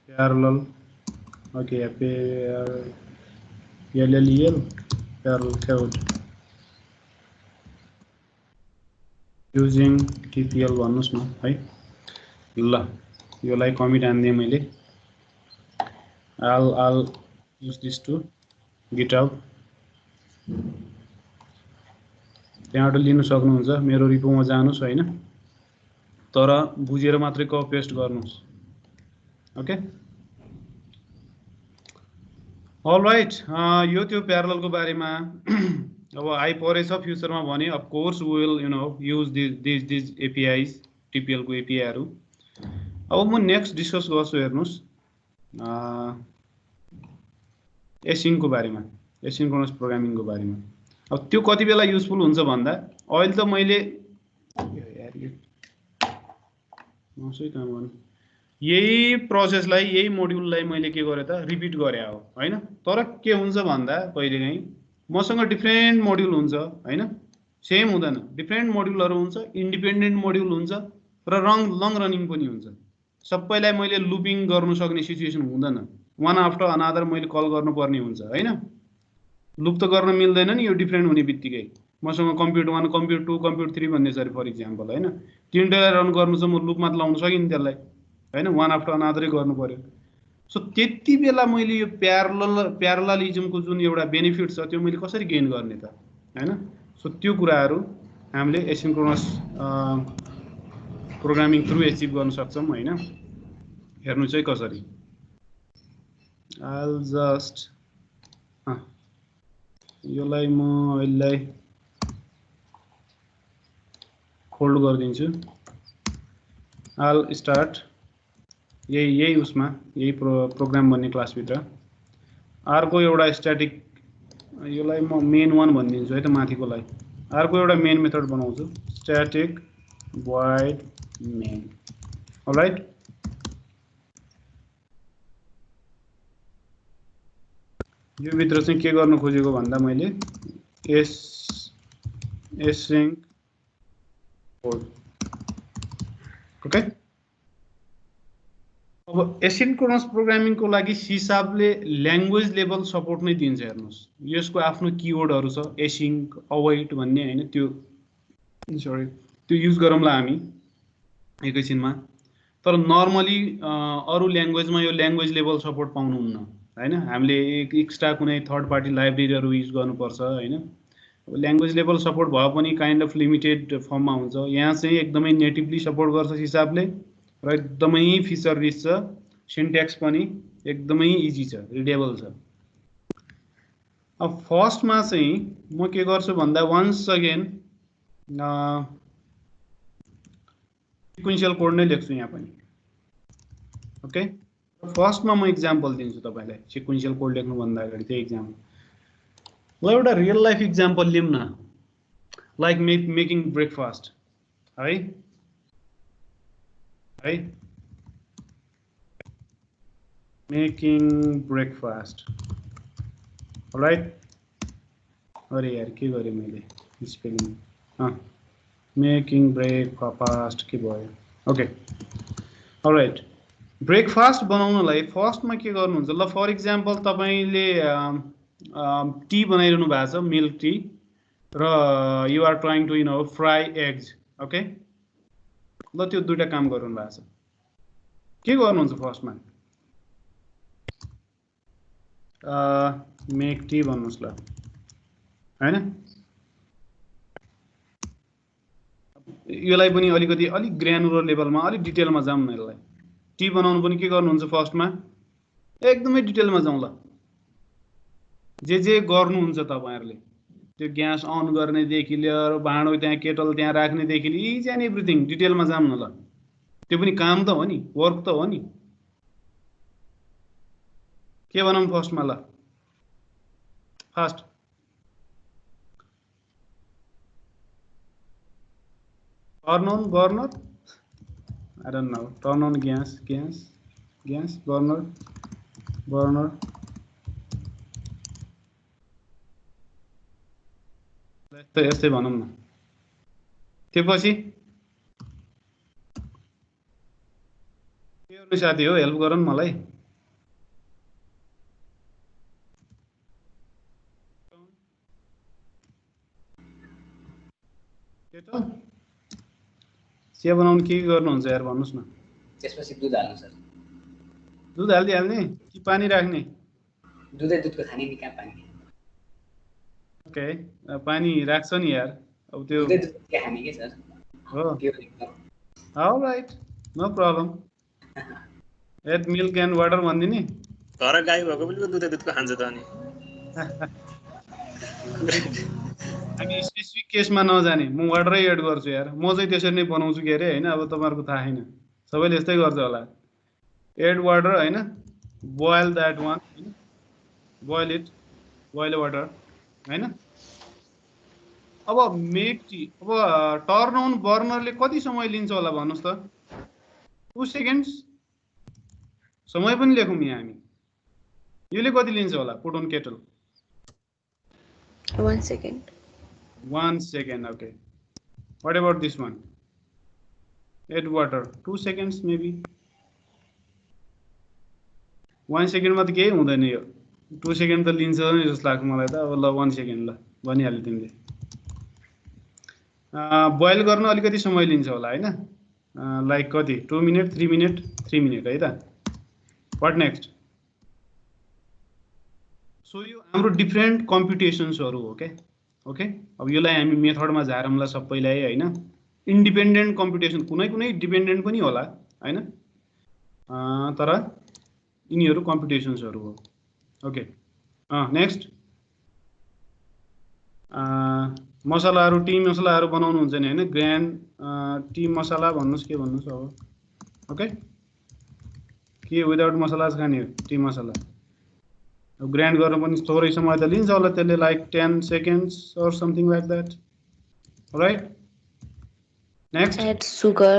S1: parallel okay LLEL parallel code using TPL भन्नुस् न है ल योलाई कमिट हान्दिए मैले I'll use this to GitHub त्यहाँबाट लिन सक्नुहुन्छ मेरो रिपोमा जानुस् हैन तर बुझेर मात्रै कपी पेस्ट गर्नुस् ओके अलराइट यो त्यो प्यारललको बारेमा अब आइपरेछ फ्युचरमा भने of course we will you know use this APIs TPL को एपीआई हरु अब म नेक्स्ट डिस्कस गर्छु हेर्नुस् एसिङ को बारेमा एसिन्क्रोनस प्रोग्रामिङ को बारेमा अब त्यो कति बेला युजफुल हुन्छ भन्दा अहिले त मैले यार यो नसै काम गर्नु यही प्रोसेसलाई यही मोड्युललाई मैले के गरे त रिपिट गरे हो हैन तर के हुन्छ भन्दा कहिलेकाहीँ मसँग डिफरेन्ट मोड्युल हुन्छ हैन सेम हुँदैन डिफरेन्ट मोड्युलहरु हुन्छ इन्डिपेन्डेन्ट मोड्युल हुन्छ र लङ रनिङ पनि हुन्छ सबैलाई मैले लुपिङ गर्न सक्ने सिचुएसन हुँदैन वान आफ्टर अनदर मैले कल गर्नु पर्ने हुन्छ हैन लुप त गर्न मिल्दैन नि यो डिफरेन्ट हुने बित्तिकै मसँग कम्प्युट 1 कम्प्युट 2 कम्प्युट 3 भन्ने छ फर एक्जाम्पल हैन तीनटैलाई रन गर्नु छ म लुपमा त लाउन सकिन त्यसलाई हैन वान आफ्टर अनदरै गर्नु पर्यो सो त्यति बेला मैले यो प्यारललिजमको जुन एउटा बेनिफिट छ त्यो मैले कसरी गेन गर्ने त हैन सो त्यो कुराहरु हामीले एसिन्क्रोनस प्रोग्रामिङ थ्रु एचिभ गर्न सक्छौं हैन हेर्नु चाहिँ कसरी I'll just योलाई म अहिले होल्ड गरिदिन्छु I'll start यही उसमा यही प्रोग्राम भन्ने क्लास भित्र अर्को एउटा स्ट्याटिक योलाई म मेन 1 भनिदिन्छु है त माथिकोलाई अर्को एउटा मेन मेथड बनाउँछु स्ट्याटिक void main अलराइट यो भित्र चाहिँ के गर्न खोजेको भन्दा मैले async कोड ओके अब एसिन्क्रोनस प्रोग्रामिङ को लागि C# ले ल्याङ्ग्वेज लेभल सपोर्ट नै दिन्छ हेर्नुस् यसको आफ्नो कीवर्डहरु छ async await भन्ने हैन त्यो सरी त्यो युज गरौँला हामी एकैछिनमा तर नर्मली अरु ल्याङ्ग्वेजमा यो ल्याङ्ग्वेज लेभल सपोर्ट पाउनुहुन्न हैन हामीले एक एक्स्ट्रा कुनै थर्ड पार्टी लाइब्रेरीहरु युज गर्नुपर्छ हैन अब ल्याङ्ग्वेज लेभल सपोर्ट भए पनि काइन्ड अफ लिमिटेड फर्ममा हुन्छ यहाँ चाहिँ एकदमै नेटिभली सपोर्ट गर्छ C# ले र एकदमै फिचर रिच छ सिन्ट्याक्स पनि एकदमै इजी छ रिडेबल छ अब फर्स्टमा चाहिँ म के गर्छु भन्दा वन्स अगेन सिक्वेन्शियल कोड नै लेख्छु यहाँ पनि ओके फर्स्टमा म एक्जाम्पल दिन्छु तपाईलाई सिक्वेन्शियल कोड लेख्नु भन्दा अगाडि त्यही एक्जाम्पल ल एउटा रियल लाइफ एक्जाम्पल लिउँ न लाइक मेकिङ ब्रेकफास्ट है मेकिङ ब्रेकफास्ट अलराइट अरे यार के गरे मैले स्पेलिङ मेकिङ ब्रेकफास्ट के भयो ओके अलराइट ब्रेकफास्ट बनाउनलाई फर्स्टमा के गर्नुहुन्छ ल फर एक्जाम्पल तपाईले टी बनाइरहनु भएको छ मिल्क टी र you are trying to fry eggs okay ल त्यो दुईटा काम गर्नु भएको छ के गर्नुहुन्छ फर्स्टमा मेक टी भन्नुस् ल हैन यसलाई पनि अलिकति अलिक ग्रानुलर लेभलमा अलिक डिटेलमा जाऊँ न यसलाई टी बनाउनु पनि के गर्नुहुन्छ फर्स्टमा एकदमै डिटेलमा जाउँ ल जे गर्नुहुन्छ तपाईहरुले त्यो ग्यास अन गर्नेदेखि लिएर भाँडो त्यहाँ केटल त्यहाँ राख्नेदेखि लिएर इच एन्ड एभ्रिथिङ डिटेलमा जाऊँ न ल त्यो पनि काम त हो नि वर्क त हो नि के बनाऊँ फर्स्टमा ल fast turn on burner I don't know turn on gas burner त यस्तै भनौँ न त्यसपछि के गर्नु साथी हो हेल्प गर न मलाई केटो चिया बनाउन के गर्नुहुन्छ यार भन्नुस् न
S3: त्यसपछि दुध हाल्नु सर
S1: दुध हाल्ने कि पानी राख्ने
S3: दुधको खाने नि कहाँ पानी
S1: ओके पानी राख्छ नि यार अब त्यो
S3: दुधको खाने के सर
S1: हो alright no problem add milk and water भन्दिनी
S2: घर गाई भएको पनि दुधको खान्छ त अनि
S1: हामी स्पेसिफिक केसमा नजाने म वाटरै एड गर्छु यार म चाहिँ त्यसरी नै बनाउँछु के अरे हैन अब तपाईहरुको थाहा छैन सबैले यस्तै गर्छ होला एड वाटर हैन boil that one boil it boil water हैन अब मेक टी अब टर्न अन बर्नरले कति समय लिन्छ होला भन्नुस् त 2 सेकेन्ड्स समय पनि लेखौँ यहाँ हामी यसले कति लिन्छ होला put on kettle
S5: 1 second
S1: 1 second okay what about this one add water 2 seconds maybe 1 second मा त केही हुँदैन यो 2 सेकेन्ड त लिन्छ नि जस्तो लाग्छ मलाई त अब ल 1 सेकेन्ड ल भनिहाल्यो तिमीले बोइल गर्न अलिकति समय लिन्छ होला हैन लाइक कति 2 मिनेट 3 मिनेट 3 मिनेट है त व्हाट नेक्स्ट सो यो हाम्रो डिफरेन्ट कम्प्युटेसन्सहरु हो के ओके अब यसलाई हामी मेथडमा झारौँला सबैलाई हैन इन्डिपेन्डेन्ट कम्प्युटेसन कुनै डिपेन्डेन्ट पनि होला हैन तर यिनीहरु कम्प्युटेसन्सहरु हो ओके नेक्स्ट मसलाहरु टी मसलाहरु बनाउनु हुन्छ नि हैन ग्रान्ड टी मसला भन्नुस् के भन्नुस् अब ओके के विदाउट मसलाज खाने टी मसला ग्राइन्ड गर्न पनि थोरै समय त लिन्छ होला त्यसले like 10 seconds or something like that right next
S5: add sugar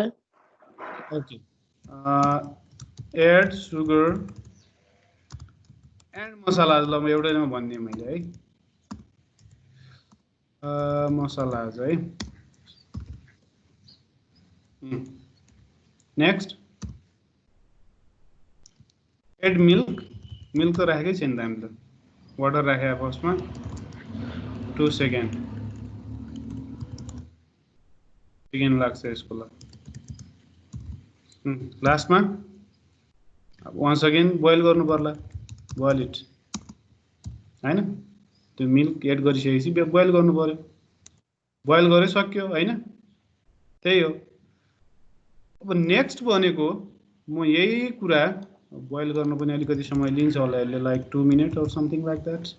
S1: okay add sugar and मसलाज ल एउटैमा भन्ने मैले है मसलाज है next add milk मिल्क त राखेकै छैन त हामीले वाटर राखे फर्स्टमा 2 सेकेन्ड लाग्छ यसको ल लास्टमा वन्स अगेन बोइल गर्नु पर्ला बोइल इट हैन त्यो मिल्क एड गरिसकेपछि बोइल गर्नु पर्यो बोइल गरे सक्यो हैन त्यही हो अब नेक्स्ट भनेको म यही कुरा बोइल गर्न पनि अलिकति समय लिन्छ होला यसले like 2 minute or something like that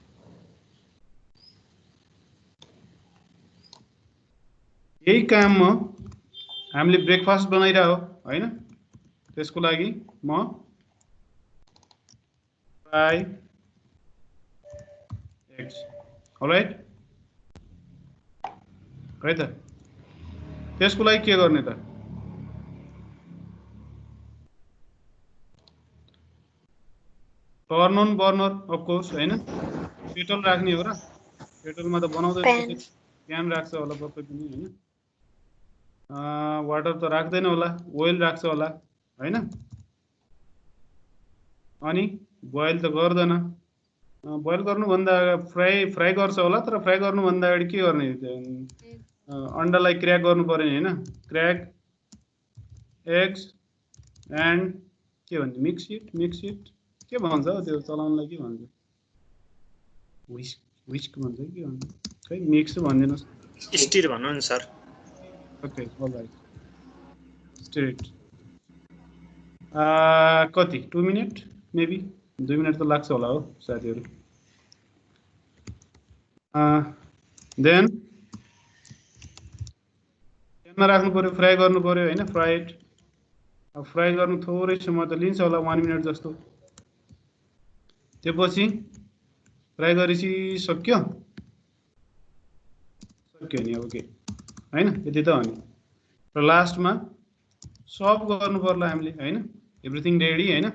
S1: यही काममा हामीले ब्रेकफास्ट बनाइराहो हैन त्यसको लागि म फ्राई एग्स अलराइट है त त्यसको लागि के गर्ने त turn on burner of course हैन केटल राख्ने हो र केटलमा त बनाउँदै प्यान राख्छ होला पक्कै पनि हैन वाटर त राख्दैन होला ओइल राख्छ होला हैन अनि बोइल त गर्दैन बोइल गर्नु भन्दा फ्राई गर्छ होला तर फ्राई गर्नु भन्दा अगाडि के गर्ने अन्डालाई क्र्याक गर्नु पर्यो नि हैन क्र्याक एग्स एन्ड के भन्छ मिक्स इट के भन्छ त्यो चलाउनलाई के भन्छ विस्क भन्छ के भन्छ खै मिक्स भनिदिनुस्
S2: स्टिर भन्नु नि sir
S1: okay all right stir it कति 2 मिनट मेबी 2 मिनट त लाग्छ होला हो साथीहरु देन प्यानमा राख्नु पर्यो फ्राई गर्नु पर्यो हैन फ्राइड अब फ्राई गर्नु थोरै समय त लिन्छ होला 1 मिनट जस्तो त्यसपछि फ्राई गरेपछि सक्यो नि अब के हैन यति त हो नि र लास्टमा सर्भ गर्नु पर्ला हामीले हैन एभ्रीथिङ रेडी हैन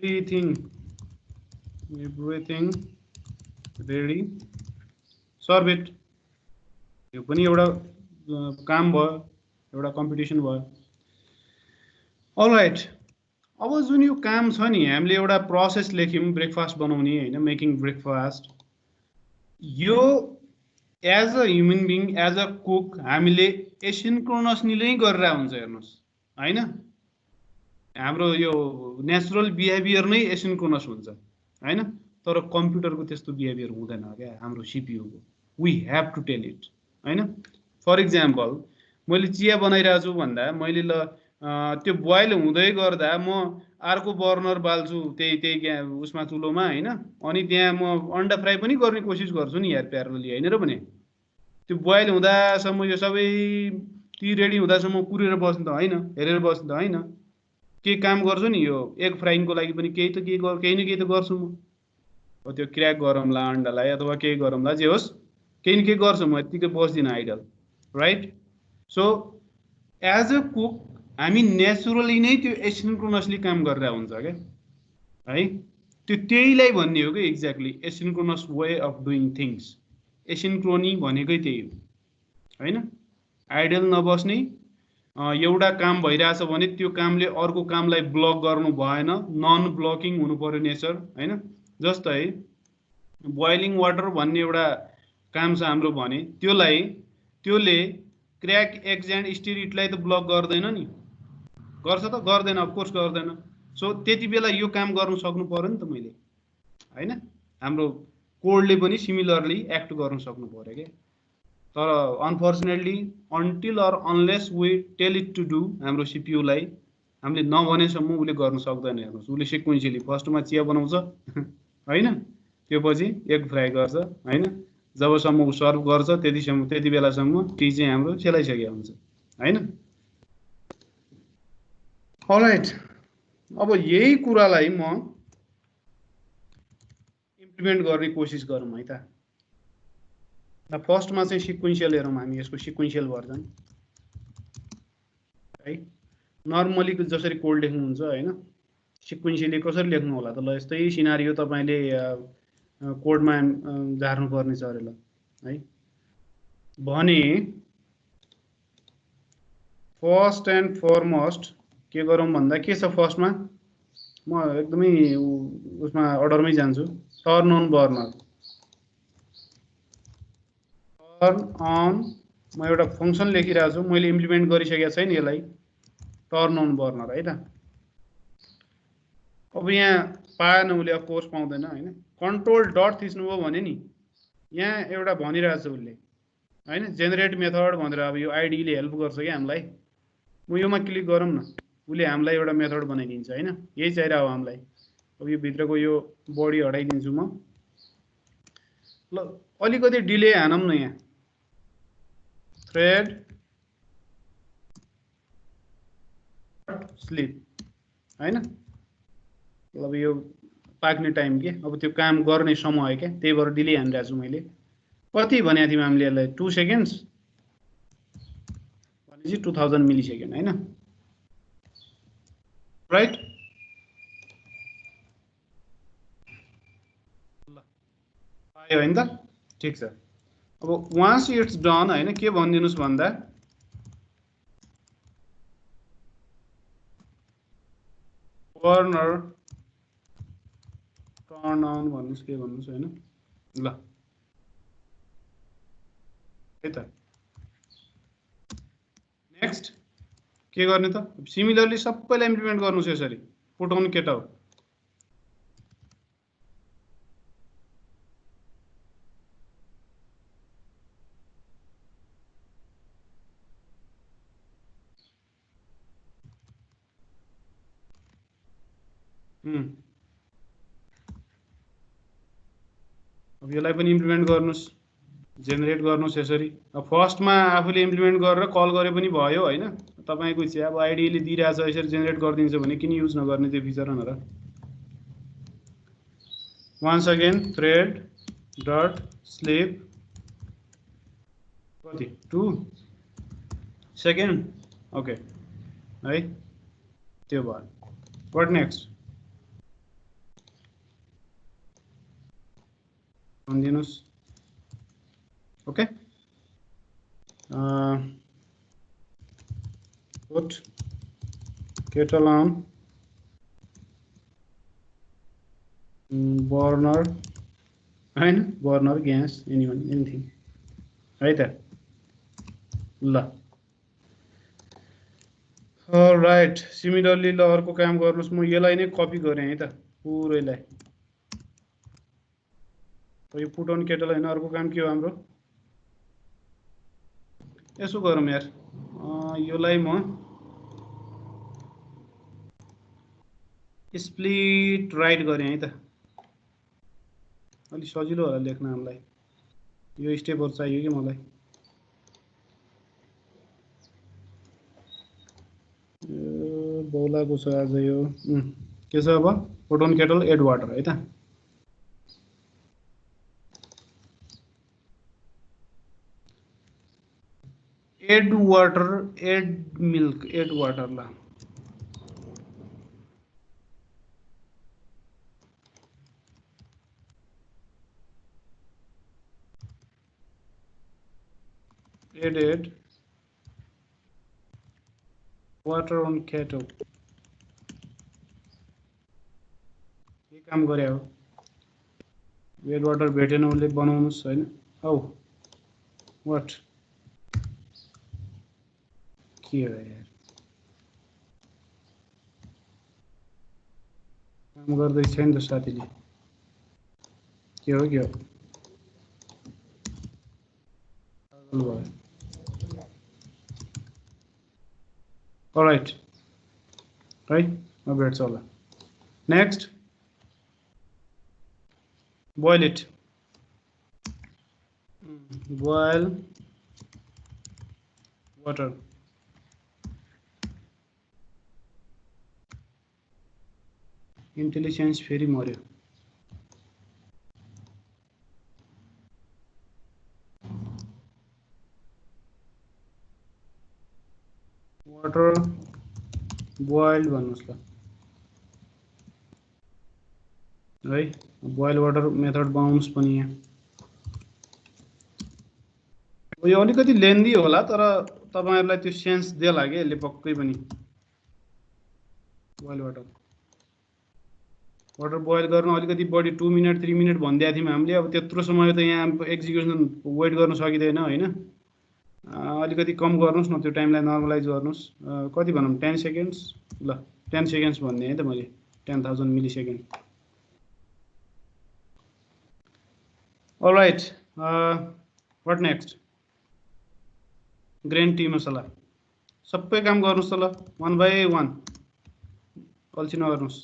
S1: everything ready सर्भ इट यो पनि एउटा काम भयो एउटा कम्पिटिसन भयो अलराइट अब जुन यो काम छ नि हामीले एउटा प्रोसेस लेख्यौं ब्रेकफास्ट बनाउने हैन मेकिङ ब्रेकफास्ट यो as a human being as a cook हामीले एसिन्क्रोनसली नै गरेर हुन्छ हेर्नुस् हैन हाम्रो यो नेचुरल बिहेभियर नै एसिन्क्रोनस हुन्छ हैन तर कम्प्युटरको त्यस्तो बिहेभियर हुँदैन क्या हाम्रो सीपीयू को we have to tell it हैन फर एक्जाम्पल मैले चिया बनाइरहेको छु भन्दा मैले ल त्यो बोइल हुँदै गर्दा म अर्को बर्नर बाल्छु त्यही उसमा चुलोमा हैन अनि त्यहाँ म अन्डा फ्राई पनि गर्ने कोसिस गर्छु नि यार प्यारलली हैन र भने त्यो बोइल हुँदासम्म यो सबै टी रेडी हुँदासम्म कुरेर बस्नु त हैन हेरेर बस्नु त हैन के काम गर्छु नि यो एग फ्राइङको लागि पनि केही न केही त गर्छु म हो त्यो क्र्याक गरौँला अन्डालाई अथवा केही गरौँला जे होस् केही न केही गर्छु म यतिकै बस्दिन idle right so as a cook हामी नेचुरली नै त्यो एसिन्क्रोनसली काम गरेर हुन्छ क्या है त्यहीलाई भन्ने हो कि exactly asynchronous way of doing things asynchrony भनेकै त्यही हो हैन आइडल नबस्ने एउटा काम भइरहेछ भने त्यो कामले अर्को कामलाई ब्लक गर्नु भएन नन ब्लकिङ हुनु पर्यो नेचर हैन जस्तै बोइलिङ वाटर भन्ने एउटा काम छ हाम्रो भने त्योले क्र्याक एग्स एन्ड स्टिर इटलाई त ब्लक गर्दैन नि गर्छ त गर्दैन अफ कोर्स गर्दैन सो त्यति बेला यो काम गर्न सक्नु पर्यो नि त मैले हैन हाम्रो कोडले पनि सिमिलरली एक्ट गर्न सक्नु पर्यो के तर unfortunately until or unless we tell it to do हाम्रो सीपीयू लाई हामीले नभनेसम्म उले गर्न सक्दैन हेर्नुस् उले सिक्वेन्शियली फर्स्टमा चिया बनाउँछ हैन त्यसपछि एग फ्राई गर्छ हैन जबसम्म उ सर्भ गर्छ त्यति बेलासम्म टी चाहिँ हाम्रो सेलाइसकेको हुन्छ हैन अलराइट अब यही कुरालाई म इम्प्लिमेन्ट गर्ने कोसिस गरौँ है त फर्स्टमा चाहिँ सिक्वेन्शियल हेरौँ हामी यसको सिक्वेन्शियल भर्जन है नर्मली जसरी कोड लेख्नुहुन्छ हैन सिक्वेन्शियली कसरी लेख्नु होला त ल यस्तै सिनारियो तपाईले कोडमा झार्नु पर्ने छ अरे ल है भने फर्स्ट एन्ड फरमोस्ट के गरौँ भन्दा के छ फर्स्टमा म एकदमै उसमा अर्डरमै जान्छु turn on burner turn on म एउटा फंक्सन लेखिरहेको छु मैले इम्प्लिमेन्ट गरिसकेको छैन यसलाई टर्न अन बर्नर है त अब यहाँ पाएन उले अफ कोर्स पाउँदैन हैन कन्ट्रोल डट थिच्नुभयो भने नि यहाँ एउटा भनिरहेछ उले हैन जेनेरेट मेथड भनेर अब यो आईडी ले हेल्प गर्छ के हामीलाई म योमा क्लिक गरौँ न उले हामीलाई एउटा मेथड बनाइदिन्छ हैन यही चाहिरा हो हामीलाई अब यो भित्रको यो बडी हटाइदिन्छु म ल अलिकति डिले हानौं न यहाँ थ्रेड स्लिप हैन अब यो पाक्ने टाइम के अब त्यो काम गर्ने समय के त्यही भएर डिले हानिरहेको छु मैले कति भनेको थियौं हामीले यसलाई 2 सेकेन्ड्स भनेपछि 2000 मिली सेकेन्ड हैन राइट ल आयो हैन त ठीक छ अब once it's done हैन के भन्दिनुस् भन्दा बर्नर टर्न अन भन्नुस् के भन्नुस् हैन ल है त। नेक्स्ट के गर्ने त? सिमिलरली सबैलाई इम्प्लिमेन्ट गर्नुस् यसरी पुट अन गेट आउट। अब यसलाई पनि इम्प्लिमेन्ट गर्नुस्, जेनेरेट गर्नुस् यसरी। अब फर्स्टमा आफूले इम्प्लिमेन्ट गरेर कल गरे पनि भयो होइन। तपाईँको चाहिँ अब आइडियाले दिइरहेछ यसरी जेनेरेट गरिदिन्छ भने किन युज नगर्ने त्यो फिचर भनेर। Once again thread dot sleep कति 2 सेकेन्ड ओके है त्यो भयो। व्हाट नेक्स्ट भनिदिनुस्। Okay put kettle on burner होइन बर्नर ग्यास एनिथिङ है त ल। राइट सिमिलरली ल अर्को काम गर्नुहोस्। म यसलाई नै कपी गरेँ है त पुरैलाई। यो पुट अन केटल होइन अर्को काम के हो हाम्रो? यसो गरौँ यार यसलाई म स्प्लिट राइट गरेँ है त। अलिक सजिलो होला लेख्न हामीलाई। यो स्टेपहरू चाहियो कि मलाई। बौलाको छ आज यो के छ अब? Put on kettle add water है त। Add water add milk add water ला एड वाटर अन केटल के काम गरे हो? एड वाटर भेटेन उसले बनाउनुस् हैन। औ व्हाट के हो यार काम गर्दै छैन त साथीले। के हो के हो पागल भयो। अलराइट है अब भेट्छ होला। Next boil it boil water intelligence फेरि मर्यो। वाटर बोइल्ड भन्नुस् ल है। बोइल वाटर मेथड बनाउनुस् पनि यहाँ। यो अलिकति लेन्दी होला तर तपाईहरुलाई त्यो सेन्स देला के यसले पक्कै पनि। बोइल वाटर बोइल गर्न अलिकति बढी 2 मिनेट 3 मिनेट भन्दै थियौं हामीले। अब त्यत्रो समय त यहाँ एक्जिक्युसन वेट गर्न सकिदैन हैन। अलिकति कम गर्नुस् न त्यो टाइमलाई नर्मलाइज गर्नुस्। कति भनौं 10 सेकेन्ड्स ल 10 सेकेन्ड्स भन्ने है त मैले 10000 millisecond. Alright, what next? Green tea masala सबै काम गर्नुस् त ल 1 by 1 अल्छी नगर्नुस्।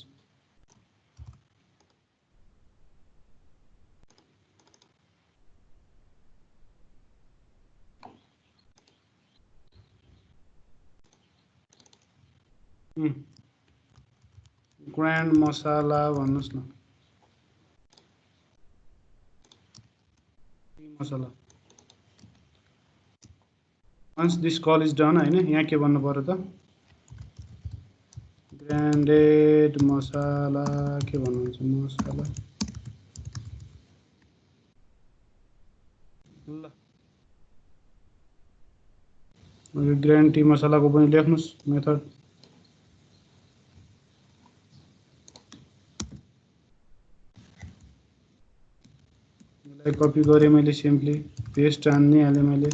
S1: ग्रान्ड मसाला भन्नुस् न। मसला once this call is done हैन यहाँ के भन्नु पर्यो त? ग्रान्डेड मसाला के भन्नुहुन्छ मसाला ल यो ग्रान्ड टी मसालाको पनि लेख्नुस् मेथड। यसलाई कपी गरेँ मैले, सिम्पली पेस्ट हाल्ने मैले,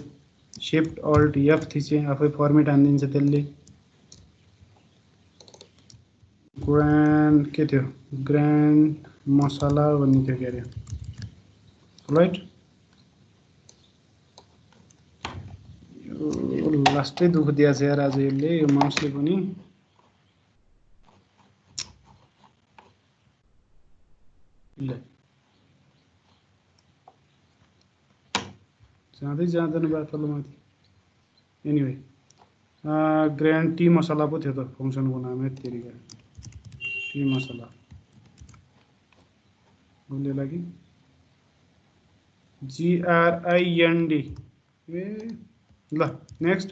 S1: शिफ्ट अल्ट एफ थिचेँ, आफै फर्मेट हानिदिन्छ त्यसले। ग्रान्ड के थियो, ग्रान्ड मसाला भन्ने थियो के अरे, राइट। लास्टै दुःख दिएको छ यार आज यसले, यो माउसले पनि। जाँदै जाँदैन बा तल माथि। एनिवे ग्रान्ड टी मसाला पो थियो त फङ्सनको नाम, यतिका टी मसाला उसले लागि GRIND। ए ल नेक्स्ट,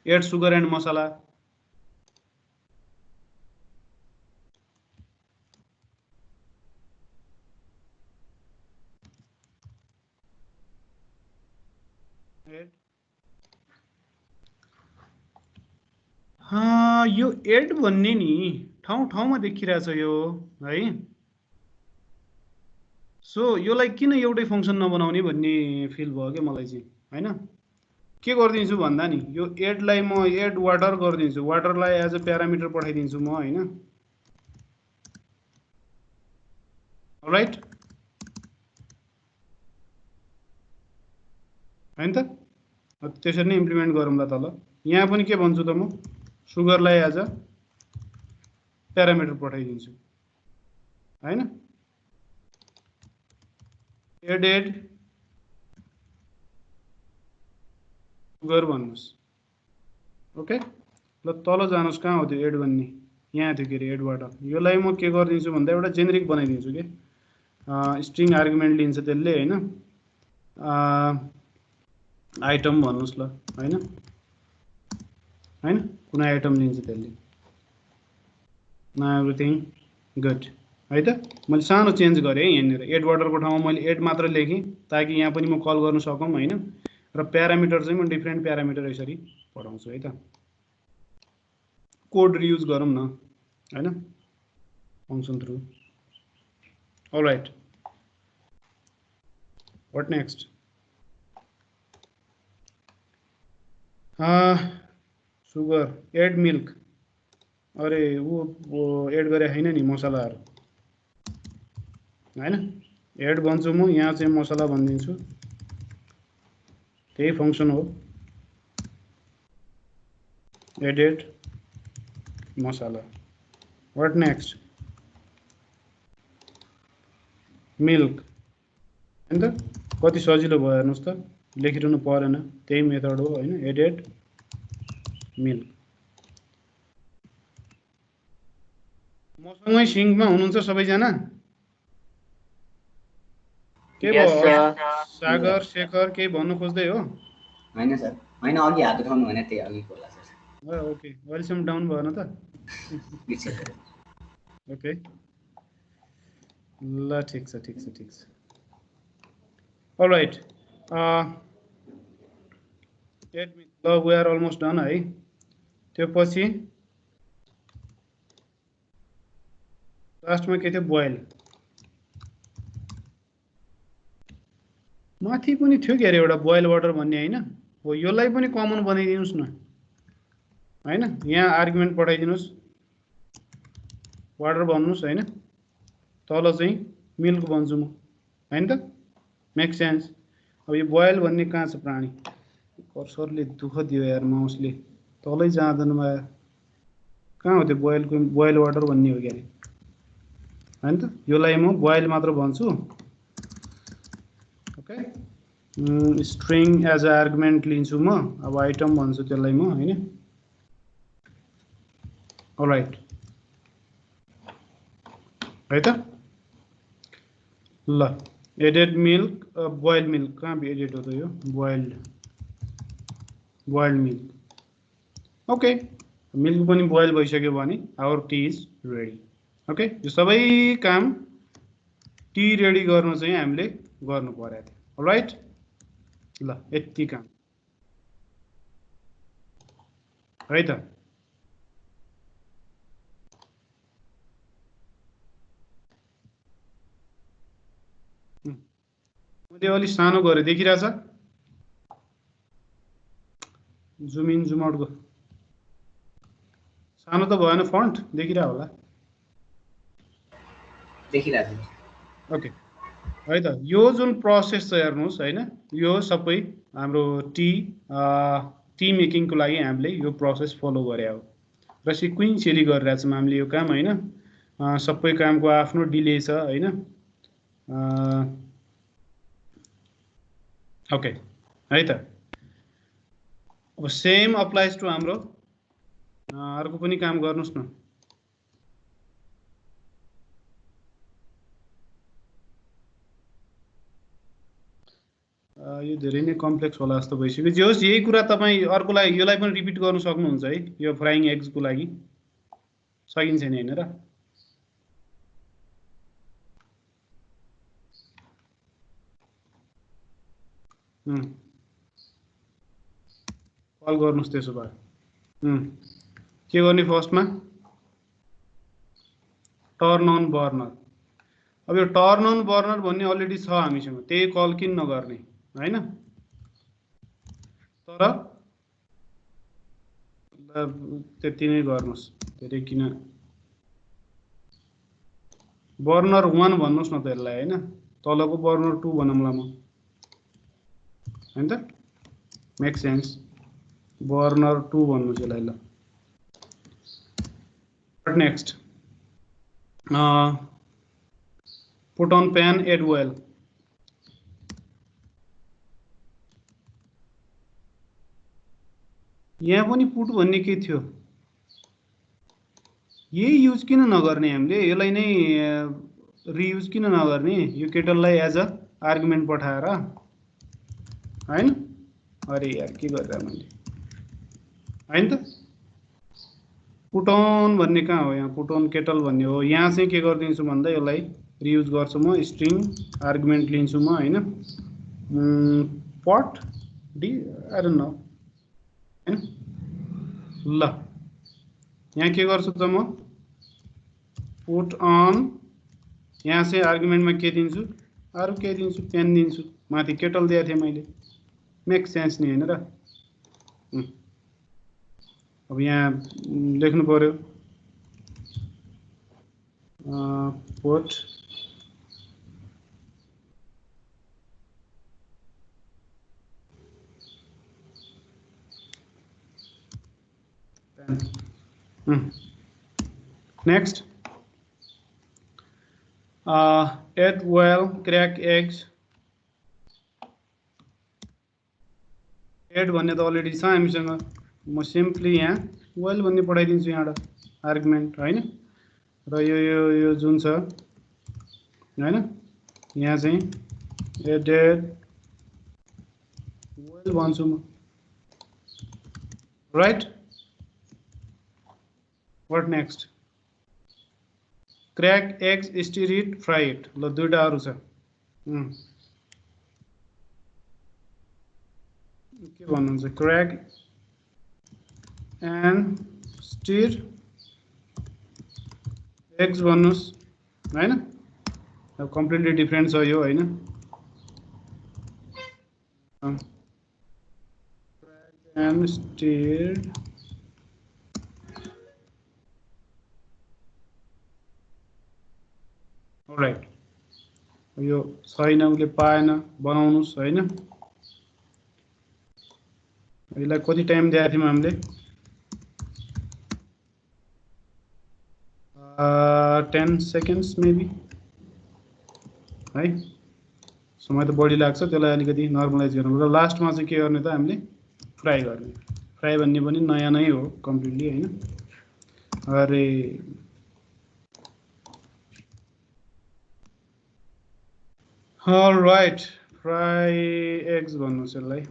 S1: एड सुगर एन्ड मसाला। यो एड भन्ने नि ठाउँ ठाउँमा देखिरहेछ यो है। सो योलाई किन एउटै फङ्सन नबनाउने भन्ने फिल भयो क्या मलाई चाहिँ, होइन। के गरिदिन्छु भन्दा नि यो एडलाई म एड वाटर गरिदिन्छु, वाटरलाई एज अ प्यारामिटर पठाइदिन्छु म, होइन। राइट, होइन त, त्यसरी नै इम्प्लिमेन्ट गरौँला तल। यहाँ पनि के भन्छु त म, सुगरलाई एज अ प्यारामिटर पठाइदिन्छु, होइन। एडेड सुगर भन्नुहोस्, ओके। ल तल जानुहोस्, कहाँ हो त्यो एड भन्ने, यहाँ थियो के अरे एड वाटर। यसलाई म के गरिदिन्छु भन्दा एउटा जेनेरिक बनाइदिन्छु कि, स्ट्रिङ आर्गुमेन्ट लिन्छ त्यसले, होइन। आइटम भन्नुहोस् ल, होइन, होइन, कुनै आइटम लिन्छ त्यसले, एभ्रिथिङ गुड है त। मैले सानो चेन्ज गरेँ है यहाँनिर, एड वाटरको ठाउँमा मैले एड मात्र लेखेँ ताकि यहाँ पनि म कल गर्न सकौँ, होइन। र प्यारामिटर चाहिँ म डिफ्रेन्ट प्यारामिटर यसरी पढाउँछु है त। कोड रियुज गरौँ न, होइन, function through. Alright, what next. Sugar add milk, अरे वो एड गरे होइन नि मसलाहरू, होइन। एड भन्छु म, यहाँ चाहिँ मसला भनिदिन्छु, त्यही फङ्सन हो, added masala. What next, milk, होइन त। कति सजिलो भयो हेर्नुहोस् त, लेखिरहनु परेन, त्यही मेथड हो, होइन। Added milk. मसँगै सिङ्कमा हुनुहुन्छ सबैजना? के भयो सागर शेखर, केही भन्नु खोज्दै हो?
S3: होइन सर, होइन, अघि हात उठाउनु भने त्यही अघिको होला सर।
S1: ओके, अहिलेसम्म डाउन भएन त? ओके, ल ठिक छ, ठिक छ, ठिक छ। अलराइट, ल वी आर अलमोस्ट डन है। त्यो पछि लास्टमा के थियो, बोइल। माथि पनि थियो के अरे एउटा बोइल वाटर भन्ने, होइन हो। यसलाई पनि कमन बनाइदिनुहोस् न, होइन। यहाँ आर्गुमेन्ट पठाइदिनुहोस्, वाटर भन्नुहोस्, होइन। तल चाहिँ मिल्क भन्छु म, होइन त, मेक सेन्स। अब यो बोइल भन्ने कहाँ छ प्राणी, कर्सरले दुःख दियो यार, माउसले तलै जाँदैन भयो, कहाँ हो त्यो बोइलको, बोइल वाटर भन्ने हो क्या अरे, होइन त। यसलाई म बोइल मात्र भन्छु, okay. String as a argument लिन्छु म, अब आइटम भन्छु त्यसलाई म, होइन। अलराइट, है त। ल एडेड मिल्क, बोइल्ड मिल्क, कहाँ एडेड हो त यो, बोइल्ड मिल्क, ओके। मिल्क पनि बोइल भइसक्यो भने our tea is ready, okay. यो सबै काम टी रेडी गर्नु चाहिँ हामीले गर्नु परेको थियो, राइट। ल यति काम है त। मैले अलि सानो गरे देखिरहेछ जुम इन जुम आउट सानो त भएन फन्ट देखिरह होला
S3: देखिरहेको छु
S1: ओके है त यो जुन प्रोसेस छ हेर्नुस् हैन यो सबै हाम्रो टी मेकिङको लागि हामीले यो प्रोसेस फलो गरे हो र सिक्वेन्शियली गरिरहेछौँ हामीले यो काम हैन सबै कामको आफ्नो डिले छ हैन ओके है त अब सेम अप्लाइज टु हाम्रो अर्को पनि काम गर्नुस् न यो धेरै नै कम्प्लेक्स होला जस्तो भइसक्यो जे होस् यही कुरा तपाईँ अर्कोलाई योलाई पनि रिपिट गर्न सक्नुहुन्छ है यो फ्राइङ एग्सको लागि सकिन्छ नि हैन र कल गर्नुस् त्यसो भए के गर्ने फर्स्टमा टर्न अन बर्नर अब यो टर्न अन बर्नर भन्ने अलरेडी छ हामीसँग त्यही कल किन नगर्ने हैन तर त्यति नै गर्नुस् धेरै किन बर्नर 1 भन्नुस् न त यसलाई हैन तलको बर्नर 2 भनौँला म हैन त मेक सेन्स बर्नर 2 भन्नु चाहिँ यसलाई ल What next? Put on pan, add oil. यहाँ पनि पुट भन्ने के थियो यही युज किन नगर्ने हामीले यसलाई नै रियुज किन नगर्ने यो केटललाई एज अ आर्गुमेन्ट पठाएर हैन अरे यार के गर्दा मैले हैन त पुट अन भन्ने कहाँ हो यहाँ पुट अन केटल भन्ने हो यहाँ चाहिँ के गरिदिन्छु भन्दा यसलाई रियुज गर्छु म स्ट्रिङ आर्गुमेन्ट लिन्छु म हैन पट डी आई डोन्ट नो हैन ल यहाँ के गर्छु त म पुट अन यहाँ चाहिँ आर्गुमेन्टमा के दिन्छु अरु के दिन्छु पेन दिन्छु माथि केटल दिएको थिएँ मैले मेक सेन्स नि हैन र अब यहाँ लेख्नु पर्यो put next add oil crack eggs add भन्ने त अलरेडी छ हामीसँग म सिम्पली यहाँ oil भन्ने पठाइदिन्छु यहाँबाट आर्गुमेन्ट हैन र यो जुन छ हैन यहाँ चाहिँ added oil भन्छु म right what next crack eggs stir it fry it ल दुईटा अरु छ के भन्नुहुन्छ crack and stir eggs भन्नुस् हैन अब कम्प्लिटली डिफरेन्ट छ यो हैन crack and stir alright यो छैन उले पाएन बनाउनुस् हैन यसलाई कति टाइम दिएको थियौं हामीले 10 seconds maybe है समय त बढी लाग्छ त्यसलाई अलिकति नर्मलाइज गर्नु र लास्टमा चाहिँ के गर्ने त हामीले फ्राई गर्ने फ्राई भन्ने पनि नयाँ नै हो कम्प्लिटली हैन अरे all right fry eggs भन्नुस् यसलाई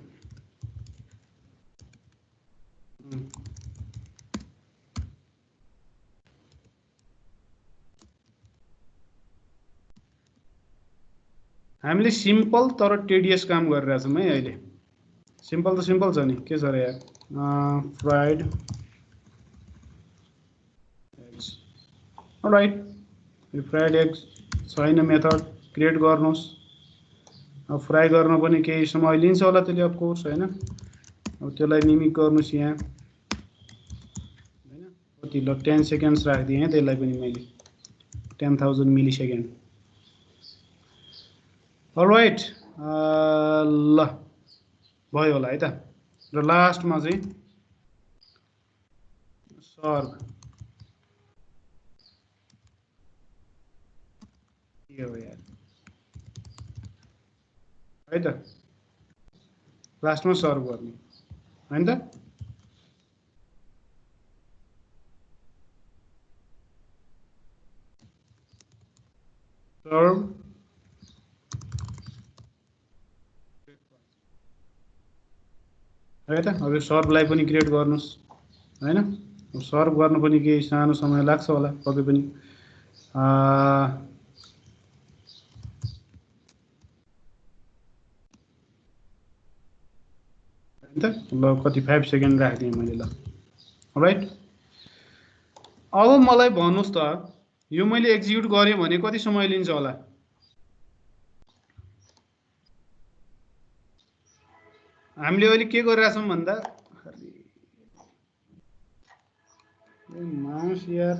S1: हामीले सिम्पल तर टेडियस काम गरिरहेछौँ है अहिले सिम्पल त सिम्पल छ नि के छ र यार फ्राइड एग्स अलराइट यो फ्राइड एग्स छैन मेथड क्रिएट गर्नुस् अब फ्राई गर्न पनि केही समय लिन्छ होला त्यसले अफ कोर्स हैन। अब त्यसलाई मिमिक गर्नुस् यहाँ हैन। कति ल 10 सेकेन्ड्स राख्दिए त्यसलाई पनि मैले 10,000 मिली सेकेन्ड। अलराइट ल भयो होला है त। र लास्टमा चाहिँ सर्भ के हो यार है त। लास्टमा सर्भ गर्ने हैन त। सर्भ है त। अब यो सर्भलाई पनि क्रिएट गर्नुस् हैन। सर्भ गर्न पनि केही सानो समय लाग्छ होला पक्कै पनि। ल कति 5 सेकेन्ड राख्दिएँ मैले ल। राइट अब मलाई भन्नुस् त यो मैले एक्जिक्युट गरेँ भने कति समय लिन्छ होला? हामीले अहिले के गरिरहेछौँ भन्दा माउस यार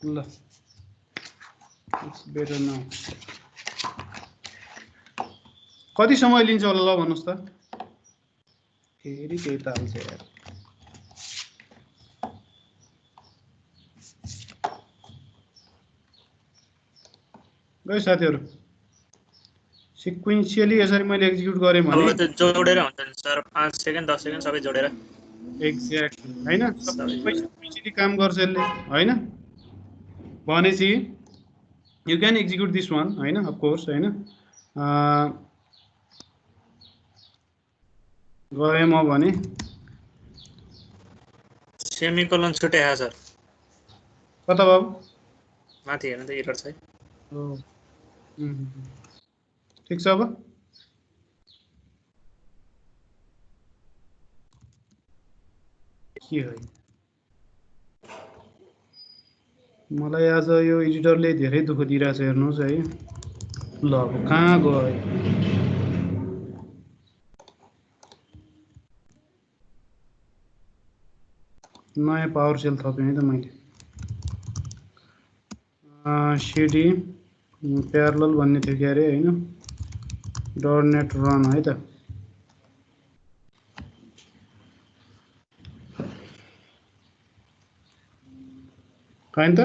S1: ल इट्स बेटर नाउ। कति समय लिन्छ होला ल भन्नुस् त? फेरि केही ताल्छ यार। गयो साथीहरु सिक्वेन्शियली यसरी मैले एक्जिक्युट गरेँ भने
S2: अब त्यो जोडेर हुन्छ नि सर 5 सेकेन्ड 10 सेकेन्ड सबै जोडेर
S1: एक्ज्याक्टली हैन। सबै सिक्वेन्शियली काम गर्छ यसले हैन। भनेपछि you can execute this one हैन अफ कोर्स हैन। गए म भने
S2: सेमिकोलन छुटे हा सर।
S1: कता बाबु
S2: माथि हेर्नु त एरर छ।
S1: ठीक छ। अब के हो मलाई आज यो एडिटरले धेरै दुःख दिइरहेछ हेर्नुस् है। ल अब कहाँ गयो? नयाँ पावर सेल थपेँ है त मैले। सिडी प्यारलल भन्ने थियो क्या अरे हैन। .net रन है त। हैन त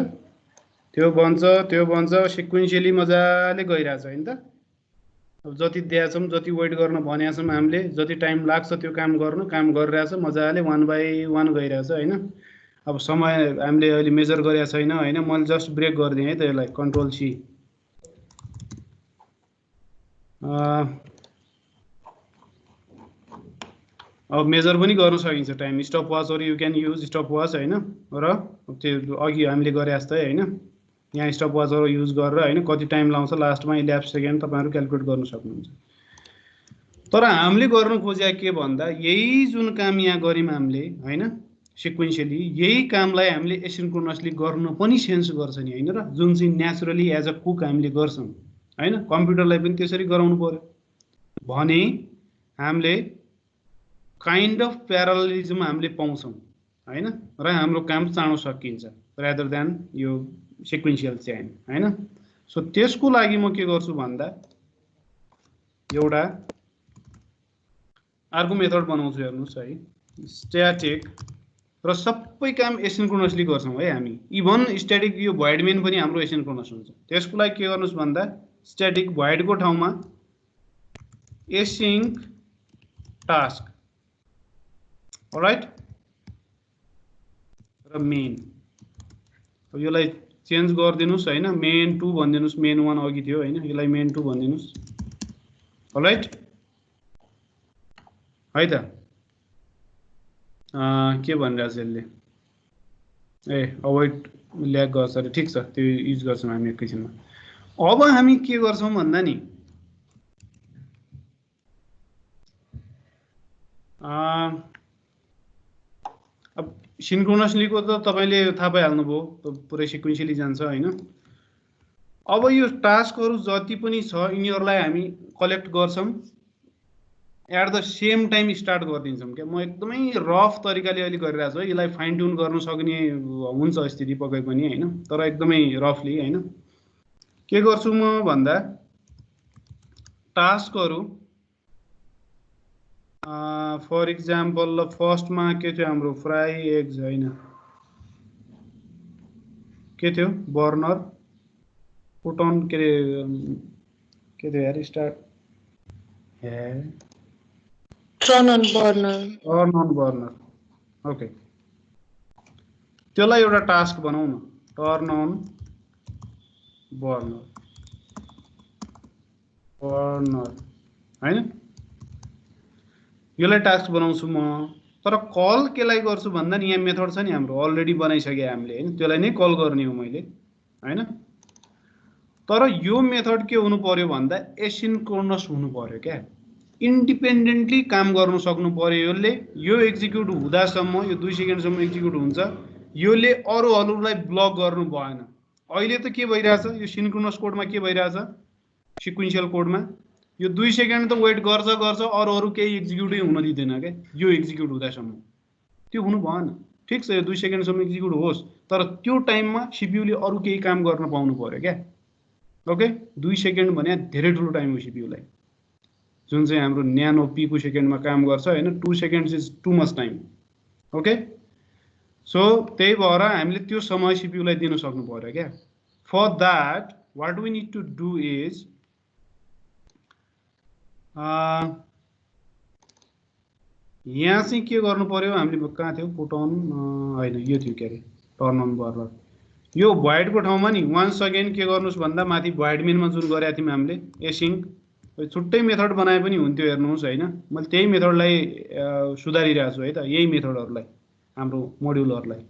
S1: त्यो बन्छ सिक्वेन्शियली मजाले गइरहेछ हैन त। अब जति दिएछौँ जति वेट गर्न भनेका छौँ हामीले जति टाइम लाग्छ त्यो काम गर्नु काम गरिरहेछ मजाले 1 बाइ 1 गइरहेछ हैन। अब समय हामीले अहिले मेजर गरेका छैन हैन। मैले जस्ट ब्रेक गरिदिएँ है त यसलाई कन्ट्रोल सी। अब मेजर पनि गर्न सकिन्छ टाइम। स्टप वाचहरु you can use stop watch हैन। र त्यो अघि हामीले गरे जस्तै हैन यहाँ स्टप वाचहरु युज गरेर हैन कति टाइम लाउँछ लास्टमा इल्याप्स सेकेन्ड तपाईहरु क्याल्कुलेट गर्न सक्नुहुन्छ। तर हामीले गर्न खोजेको के भन्दा यही जुन काम यहाँ गर्यौं हामीले हैन सिक्वेन्शियली यही कामलाई हामीले एसिन्क्रोनसली गर्न पनि सेन्स गर्छ नि हैन र। जुन चाहिँ नेचुरली एज अ कुक हामीले गर्छौं हैन। कम्प्युटरलाई पनि त्यसरी गराउनु पर्यो भने हामीले काइन्ड अफ प्यारलिजम हामीले पाउँछौं हैन। र हाम्रो काम चाँडो सकिन्छ रादर देन यो सिक्वेन्शियल चेन हैन। सो त्यसको लागि म के गर्छु भन्दा एउटा अर्को मेथड बनाउँछु हेर्नुस् है। स्ट्याटिक र सबै काम एसिन्क्रोनसली गर्छौं है हामी। इभन स्ट्याटिक यो भोइड मेन पनि हाम्रो एसिन्क्रोनस हुन्छ। त्यसको लागि के गर्नुस् भन्दा स्ट्याटिक भोइड को ठाउँमा एसिन्क टास्क अलराइट र मेन। अब यसलाई चेन्ज गरिदिनुस् हैन। मेन 2 भनिदिनुस्। मेन 1 अघि थियो हैन। यसलाई मेन 2 भनिदिनुस् अलराइट है त। के भनिरहेछ यसले ए अवोइड ल्याग गर्छ अरे। ठिक छ त्यो युज गर्छौं हामी एकैछिनमा। अब हामी के गर्छौं भन्दा नि अब सिन्क्रोनसलीको त तपाईले थाहा पाइहाल्नुभयो पुरै सिक्वेन्शियली जान्छ हैन। अब यो टास्कहरु जति पनि छ यिनीहरुलाई हामी कलेक्ट गर्छौं at the same time start गरिदिन्छौं के। म एकदमै रफ तरिकाले अहिले गरिरहेको छु है, यसलाई फाइन ट्युन गर्न सक्ने हुन्छ स्थिति पक्कै पनि हैन, तर एकदमै रफली हैन। के गर्छु म भन्दा टास्कहरु फर एक्जाम्पल ल फर्स्टमा के थियो हाम्रो फ्राई एग्स हैन, के थियो बर्नर पुट अन के थियो यार start
S5: turn on burner.
S1: Turn on burner okay, त्यसलाई एउटा टास्क बनाऊ न, टर्न अन बर्नर हैन। यसलाई टास्क बनाउँछु म, तर कल केलाई गर्छु भन्दा नि यहाँ मेथड छ नि हाम्रो अलरेडी बनाइसके हामीले हैन, त्यसलाई नै कल गर्ने हो मैले हैन। तर यो मेथड के हुनु पर्यो भन्दा एसिन्क्रोनस हुनु पर्यो क्या, इन्डिपेन्डेन्टली काम गर्न सक्नु पर्यो। यसले यो एक्जिक्युट हुँदासम्म यो 2 सेकेन्डसम्म एक्जिक्युट हुन्छ, यसले अरूहरूलाई ब्लक गर्नु भएन। अहिले त के भइरहेछ यो सिन्क्रोनस कोडमा के भइरहेछ, सिक्वेन्शियल कोडमा यो 2 सेकेन्ड त वेट गर्छ अरू केही एक्जिक्युटै हुन दिँदैन के, यो एक्जिक्युट हुँदासम्म त्यो हुनु भएन। ठिक छ यो 2 सेकेन्डसम्म एक्जिक्युट होस्, तर त्यो टाइममा सीपीयूले अरू केही काम गर्न पाउनु पर्यो क्या। ओके 2 सेकेन्ड भने धेरै ठुलो टाइम हो सीपीयूलाई, जुन चाहिँ हाम्रो न्यानो पिको सेकेन्डमा काम गर्छ हैन। 2 seconds is too much time. Okay so त्यही भएर हामीले त्यो समय सीपीयूलाई दिन सक्नु पर्यो क्या। For that what we need to do is यहाँ चाहिँ के गर्नु पर्यो, हामीले कहाँ थियो पुट अन हैन यो थियो के अरे टर्न अन बर्नर। यो भोइडको ठाउँमा नि वन्स अगेन के गर्नुस् भन्दा माथि भोइड मेनमा जुन गरेका थियौं हामीले एसिंक छुट्टै मेथड बनाए पनि हुन्थ्यो हेर्नुस् हैन। मैले त्यही मेथडलाई सुधारिरहेको छु है त, यही मेथडहरुलाई हाम्रो मोड्युलहरुलाई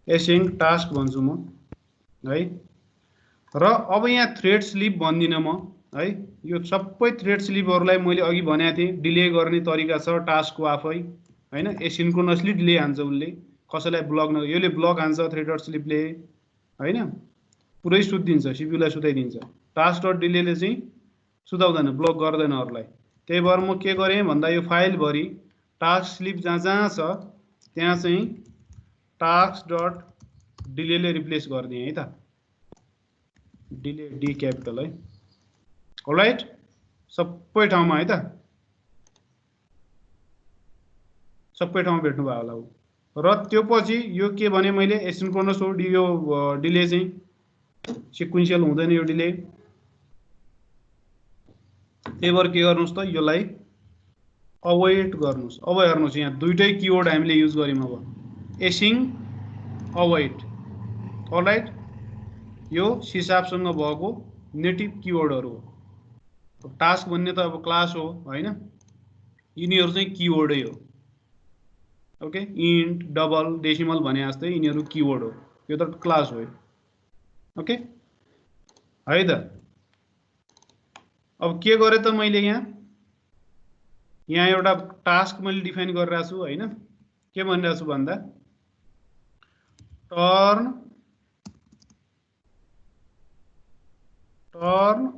S1: एसिंक टास्क भन्छु म है। र अब यहाँ थ्रेड स्लिप भन्दिन म है, यो सबै थ्रेड स्लिपहरुलाई मैले अघि भनेको थिएँ डिले गर्ने तरिका छ टास्कको आफै हैन। एसिन्क्रोनसली डिले हान्छ उसले, कसैलाई ब्लक न यसले ब्लक हान्छ थ्रेड स्लिपले हैन, पुरै सुत्दिन्छ सीपीयूलाई सुताइदिन्छ। टास्क डट डिलेले चाहिँ सुताउँदैन ब्लक गर्दैन अरूलाई। त्यही भएर म के गरेँ भन्दा यो फाइल भरि टास्क स्लिप जहाँ जहाँ छ त्यहाँ चाहिँ टास्क डट डिलेले रिप्लेस गरिदिएँ है त, डिले डी क्यापिटल है। अलराइट सबै ठाउँमा है त, सबै ठाउँमा भेट्नु भयो होला। र त्यो पछि यो के भने मैले एसिन्क्रोनस हो यो डिले चाहिँ सिक्वेन्शियल हुँदैन यो डिले। त्यही भएर के गर्नुस् त यसलाई अवेट गर्नुस्। अब हेर्नुस् यहाँ दुईटै किवर्ड हामीले युज गर्यौं। अब एसिङ अवेट अलराइट, यो सिसापसँग भएको नेटिभ किवर्डहरु हो। टास्क भन्ने त अब क्लास हो हैन, यिनीहरु चाहिँ किवर्डै हो। ओके इन्ट डबल डेसिमल भने जस्तै यिनीहरु किवर्ड हो, यो त क्लास हो। ओके है त। अब के गरे त मैले यहाँ एउटा टास्क मैले डिफाइन गरिरहेको छु हैन। के भनिरहेको छु भन्दा टर्न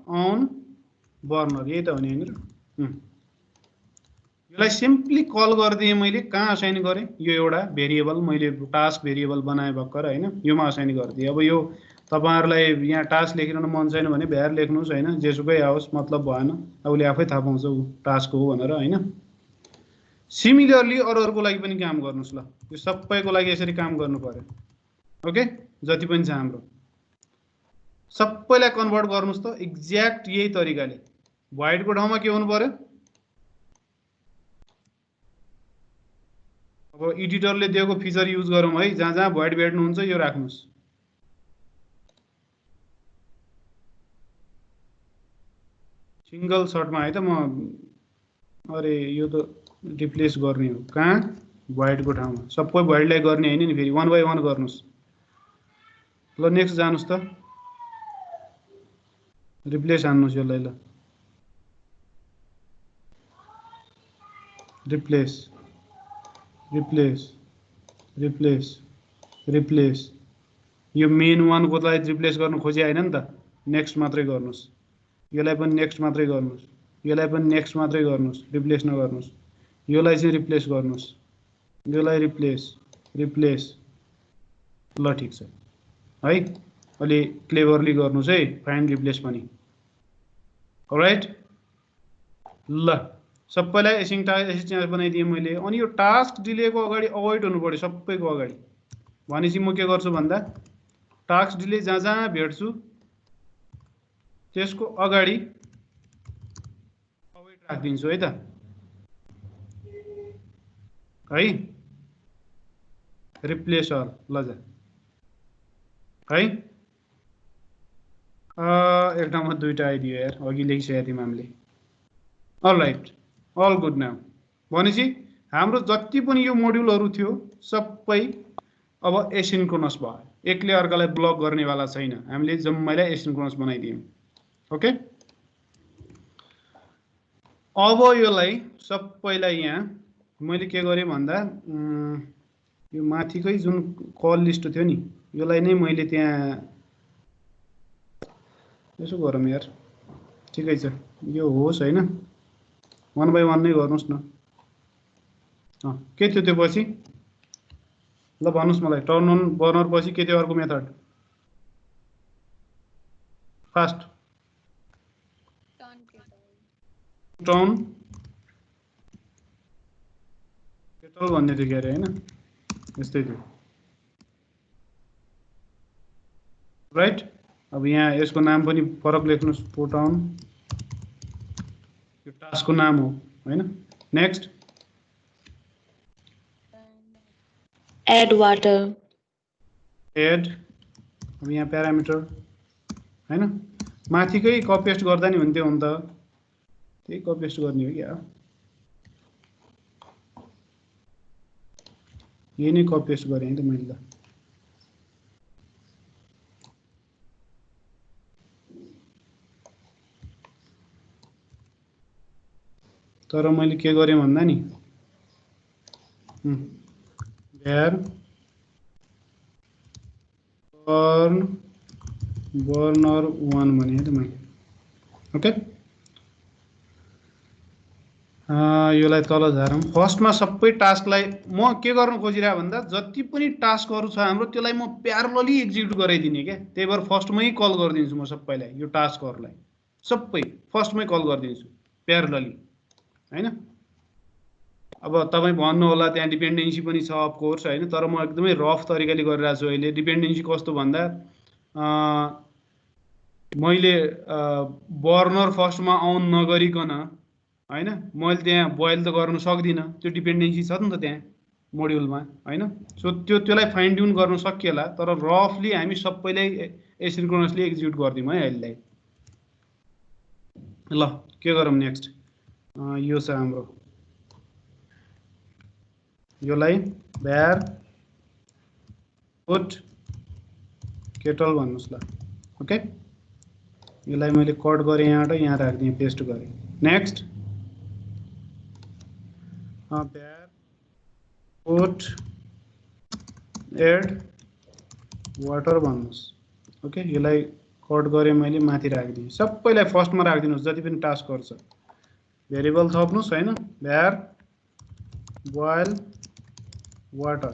S1: अन बर्नर, यही त हो नि हैन। यसलाई सिम्पली कल गरिदिएँ मैले, कहाँ असाइन गरेँ यो एउटा भेरिएबल मैले टास्क भेरिएबल बनाए भर्खर हैन, योमा असाइन गरिदिएँ। अब यो तपाईहरुलाई यहाँ टास्क लेखिरहन मन छैन भने भ्यार लेख्नुस् हैन, जेसुकै आओस् मतलब भएन, उले आफै थाहा पाउँछ उ टास्क हो भनेर हैन। सिमिलरली अरूहरुको लागि पनि काम गर्नुस् ल, यो सबैको लागि यसरी काम गर्नु पर्यो। ओके जति पनि छ हाम्रो सबैलाई कन्भर्ट गर्नुस् त एक्ज्याक्ट यही तरिकाले। भोइडको ठाउँमा के हुनु पर्यो, अब एडिटरले दिएको फिचर युज गरौँ है, जहाँ जहाँ भोइड भेट्नुहुन्छ यो राख्नुस्। सिंगल सर्टमा है त म, अरे यो त रिप्लेस गर्ने हो कहाँ भोइडको ठाउँमा, सबै भोइडलाई गर्ने हैन नि, फेरि 1 बाइ 1 गर्नुस्। ल नेक्स्ट जानुस् त, रिप्लेस हान्नुस् यसलाई ल, रिप्लेस रिप्लेस रिप्लेस रिप्लेस यो मेन वान को लाई रिप्लेस गर्नु खोजे हैन नि त नेक्स्ट मात्रै गर्नुस् यसलाई पनि नेक्स्ट मात्रै गर्नुस् यसलाई पनि नेक्स्ट मात्रै गर्नुस् रिप्लेस नगर्नुस् योलाई चाहिँ रिप्लेस गर्नुस् योलाई रिप्लेस रिप्लेस ल ठीक छ है अलि क्लेभरली गर्नुस् है फाइन्ड रिप्लेस पनि अलराइट ल सबैलाई एसिङ टास्क बनाइदिएँ मैले अनि यो टास्क डिलेको अगाडि अभोइड हुनु पर्यो सबैको अगाडि भनेपछि म के गर्छु भन्दा टास्क डिले जहाँ जहाँ भेट्छु त्यसको अगाडि अभोइड राखिदिन्छु है त है रिप्लेस अल ल जा है एक ठाउँमा दुईटा आइदियो यार अघि लेखिसकेको थियौँ हामीले अलराइट अल गुड नाउ भनेपछि हाम्रो जति पनि यो मोड्युलहरू थियो सबै अब एसिन्क्रोनस भयो एकले अर्कालाई ब्लक गर्नेवाला छैन हामीले जम्मैलाई एसिन्क्रोनस बनाइदियौँ ओके अब योलाई सबैलाई यहाँ मैले के गरेँ भन्दा यो माथिकै जुन कल लिस्ट थियो नि योलाई नै मैले त्यहाँ यसो गरौँ यार ठिकै छ यो होस् हैन वन बाई वन नै गर्नुस् न के थियो त्यो पछि ल भन्नुस् मलाई टर्न अन बर्नर पछि के थियो अर्को मेथड फास्ट टर्न केटल भन्ने थियो के अरे हैन यस्तै थियो राइट अब यहाँ यसको नाम पनि फरक लेख्नुस् पुट अन यो टास्कको नाम हो हैन नेक्स्ट
S5: Add water.
S1: एड अब यहाँ प्यारामिटर हैन माथिकै कपी पेस्ट गर्दा नि हुन्थ्यो हुन त त्यही कपी पेस्ट गर्ने हो क्या यही नै कपी पेस्ट गरेँ है त मैले त तर मैले के गरेँ भन्दा नि Where burner 1 भने त मैले ओके योलाई तल झारौँ फर्स्टमा सबै टास्कलाई म के गर्न खोजिरहेको भन्दा जति पनि टास्कहरू छ हाम्रो त्यसलाई म प्यारलली एक्जिक्युट गराइदिने क्या त्यही भएर फर्स्टमै कल गरिदिन्छु म सबैलाई यो टास्कहरूलाई सबै फर्स्टमै कल गरिदिन्छु प्यारलली हैन अब तपाईँ भन्नु होला त्यहाँ डिपेन्डेन्सी पनि छ अफ कोर्स हैन तर म एकदमै रफ तरिकाले गरिरहेको छु अहिले डिपेन्डेन्सी कस्तो भन्दा मैले बर्नर फर्स्टमा अन नगरिकन हैन मैले त्यहाँ बोइल त गर्न सक्दिनँ त्यो डिपेन्डेन्सी छ नि त त्यहाँ मोड्युलमा हैन सो त्यसलाई फाइन ट्युन गर्न सकिएला तर रफली हामी सबैलाई एसिन्क्रोनसली एक्जिक्युट गर्दियौँ है अहिलेलाई ल के गरौँ नेक्स्ट यो छ हाम्रो योलाई भ्यार पुट केटल भन्नुस् ल ओके योलाई मैले कट गरेँ यहाँबाट यहाँ राखिदिएँ पेस्ट गरेँ नेक्स्ट भ्यार पुट एड वाटर भन्नुस् ओके योलाई कट गरेँ मैले माथि राखिदिएँ सबैलाई फर्स्टमा राखिदिनुहोस् जति पनि टास्कहरू छ भेरिएबल थप्नुहोस् हैन भ्यार बोइल वाटर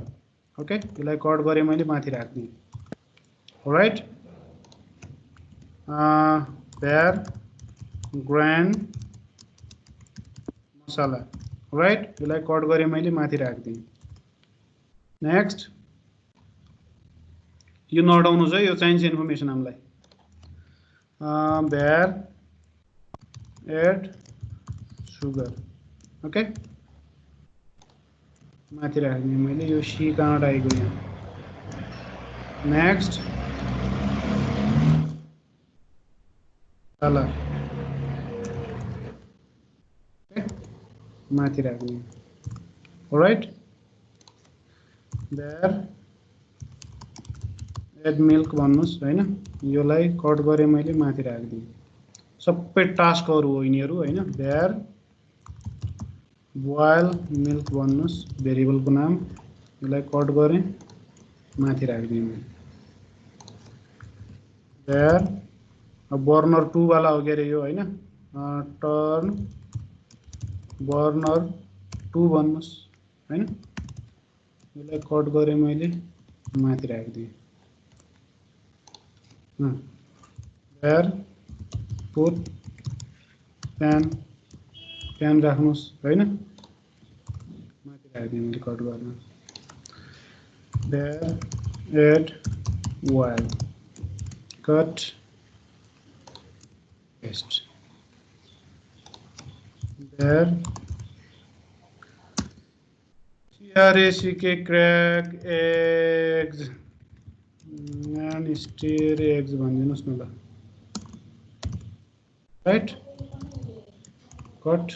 S1: ओके यसलाई कट गरेँ मैले माथि राखिदिएँ राइट भ्यार ग्राइन्ड मसाला राइट यसलाई कट गरेँ मैले माथि राखिदिएँ नेक्स्ट यो नडाउनुहोस् है यो चाहिन्छ इन्फर्मेसन हामीलाई भ्यार एड सुगर ओके माथि राख्ने मैले यो सी कहाँबाट आएको यहाँ नेक्स्ट ल माथि राख्ने राइट देयर एड मिल्क भन्नुस् हैन योलाई कट गरेँ मैले माथि राखिदिएँ सबै टास्कहरू हो यिनीहरू हैन देयर बोइल मिल्क भन्नुस् भेरिएबलको नाम यसलाई कट गरेँ माथि राखिदिएँ मैले देयर अब बर्नर 2 वाला हो के अरे यो हैन टर्न बर्नर 2 भन्नुस् हैन यसलाई कट गरेँ मैले माथि राखिदिएँ देयर पुट प्यान राख्नुस् हैन माथि राखिदिएँ मैले कट गर्न there add while cut paste there CRACK crack eggs and stir eggs भनिदिनुस् न ल right cut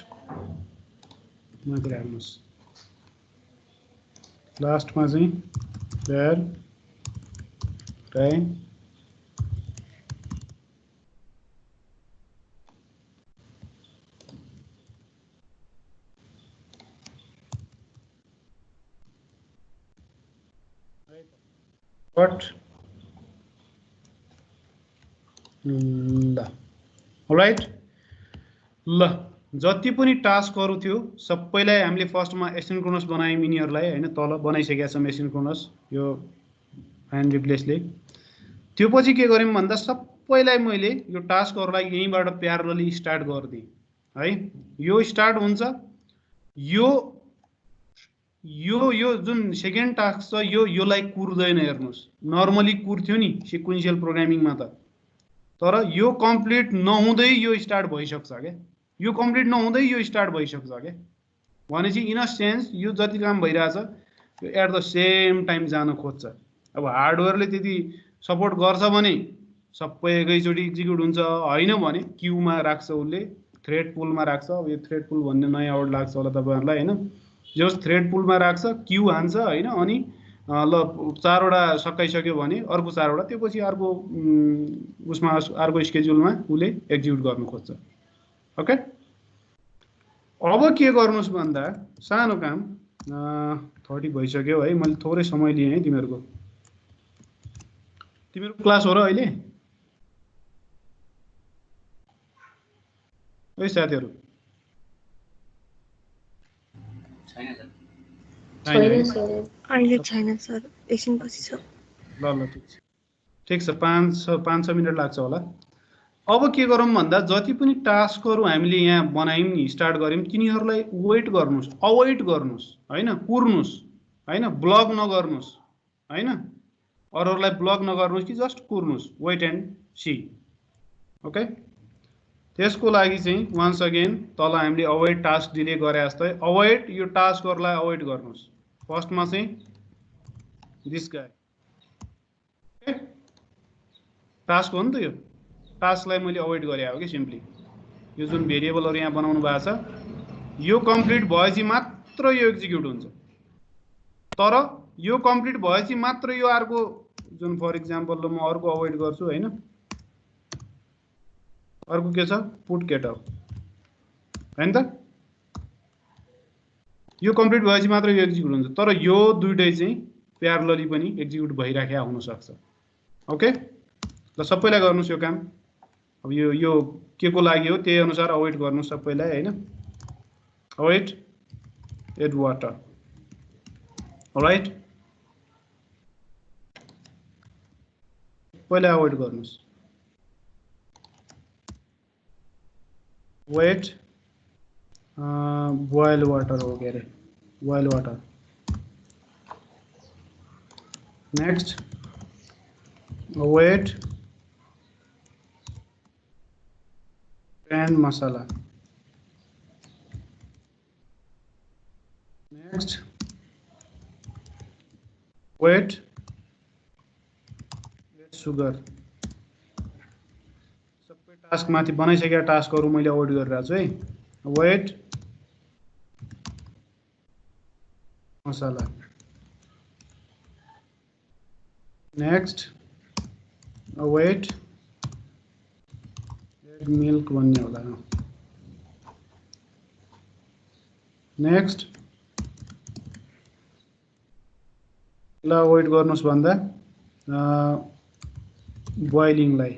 S1: माथि राख्नुस् लास्टमा चाहिँ there time What? ल राइट ल जति पनि टास्कहरु थियो सबैलाई हामीले फर्स्टमा एसिन्क्रोनस बनायौं यिनीहरुलाई हैन तल बनाइसकेका छौं एसिन्क्रोनस यो फाइन्ड रिप्लेसले त्यो पछि के गर्यौं भन्दा सबैलाई मैले यो टास्कहरुलाई यहीँबाट प्यारलली स्टार्ट गर्दिए है यो स्टार्ट हुन्छ यो जुन सेकेन्ड टास्क छ योलाई कुर्दैन हेर्नुस् नर्मली कुर्थ्यो नि सिक्वेन्शियल प्रोग्रामिङमा त तर यो कम्प्लिट नहुँदै यो स्टार्ट भइसक्छ के यो कम्प्लिट नहुँदै यो स्टार्ट भइसक्छ के भनेपछि इन अ सेन्स यो जति काम भइराछ यो एट द सेम टाइम जान खोज्छ अब हार्डवेयरले त्यति सपोर्ट गर्छ भने सबै एकैचोटी एक्जिक्युट हुन्छ हैन भने क्यूमा राख्छ उले थ्रेड पुलमा राख्छ अब यो थ्रेड पुल भन्ने नयाँ वर्ड लाग्छ होला तपाईहरुलाई हैन जस थ्रेड पुलमा राख्छ क्यू हान्छ हैन अनि ल 4 वटा सकाइसक्यो भने अर्को 4 वटा त्यसपछि अर्को उसमा अर्को स्केड्युलमा उले एक्जिक्युट गर्न खोज्छ ओके अब के गर्नुस् भन्दा सानो काम 30 भइसक्यो है मैले थोरै समय लिए है तिमीहरुको क्लास हो र अहिले ओइ साथीहरु
S5: अहिले छैन सर एकछिनपछि छ
S1: ल ठीक छ 5-6 मिनेट लाग्छ होला अब के गरौँ भन्दा जति पनि टास्कहरु हामीले यहाँ बनायौं नि स्टार्ट गर्यौं तिनीहरुलाई वेट गर्नुस् अवॉइड गर्नुस् हैन कुर्नुस् हैन ब्लक नगर्नुस् हैन अरूहरुलाई ब्लक नगर्नुस् कि जस्ट कुर्नुस् वेट एन्ड सी ओके त्यसको लागि चाहिँ वन्स अगेन तल हामीले अवॉइड टास्क डिले गरे जस्तै अवॉइड यो टास्कहरुलाई अवॉइड गर्नुस् फर्स्टमा चाहिँ दिस गाइ ओके टास्क हो नि त यो टास्कलाई मैले अवॉइड गरे हो कि सिम्पली यो जुन भेरिएबलहरु यहाँ बनाउनु भएको छ यो कम्प्लिट भएपछि मात्र यो एक्जिक्युट हुन्छ तर यो कम्प्लिट भएपछि मात्र यो अर्को जुन फर एक्जाम्पल ल म अर्को अवॉइड गर्छु हैन अर्को के छ पुट गेटअप हैन त यो कम्प्लिट भएपछि मात्र यो एक्जिक्युट हुन्छ तर यो दुईटै चाहिँ प्यारलली पनि एक्जिक्युट भइराखेको हुन सक्छ ओके ल सबैलाई गर्नुस् यो काम अब यो के को लागि हो त्यही अनुसार अवॉइड गर्नु सबैलाई हैन अवॉइड एड वाटर अलराइट पहिला अवॉइड गर्नुस् वेट boil water हो गया रे boil water next wait pan masala next wait sugar सबै टास्क माथि बनाइसकेका टास्कहरु मैले अवॉइड गरिरहेको छु है वेट मसाला नेक्स्ट वेट मिल्क भन्ने होला नेक्स्ट ल वेट गर्नुस् भन्दा बोइलिङलाई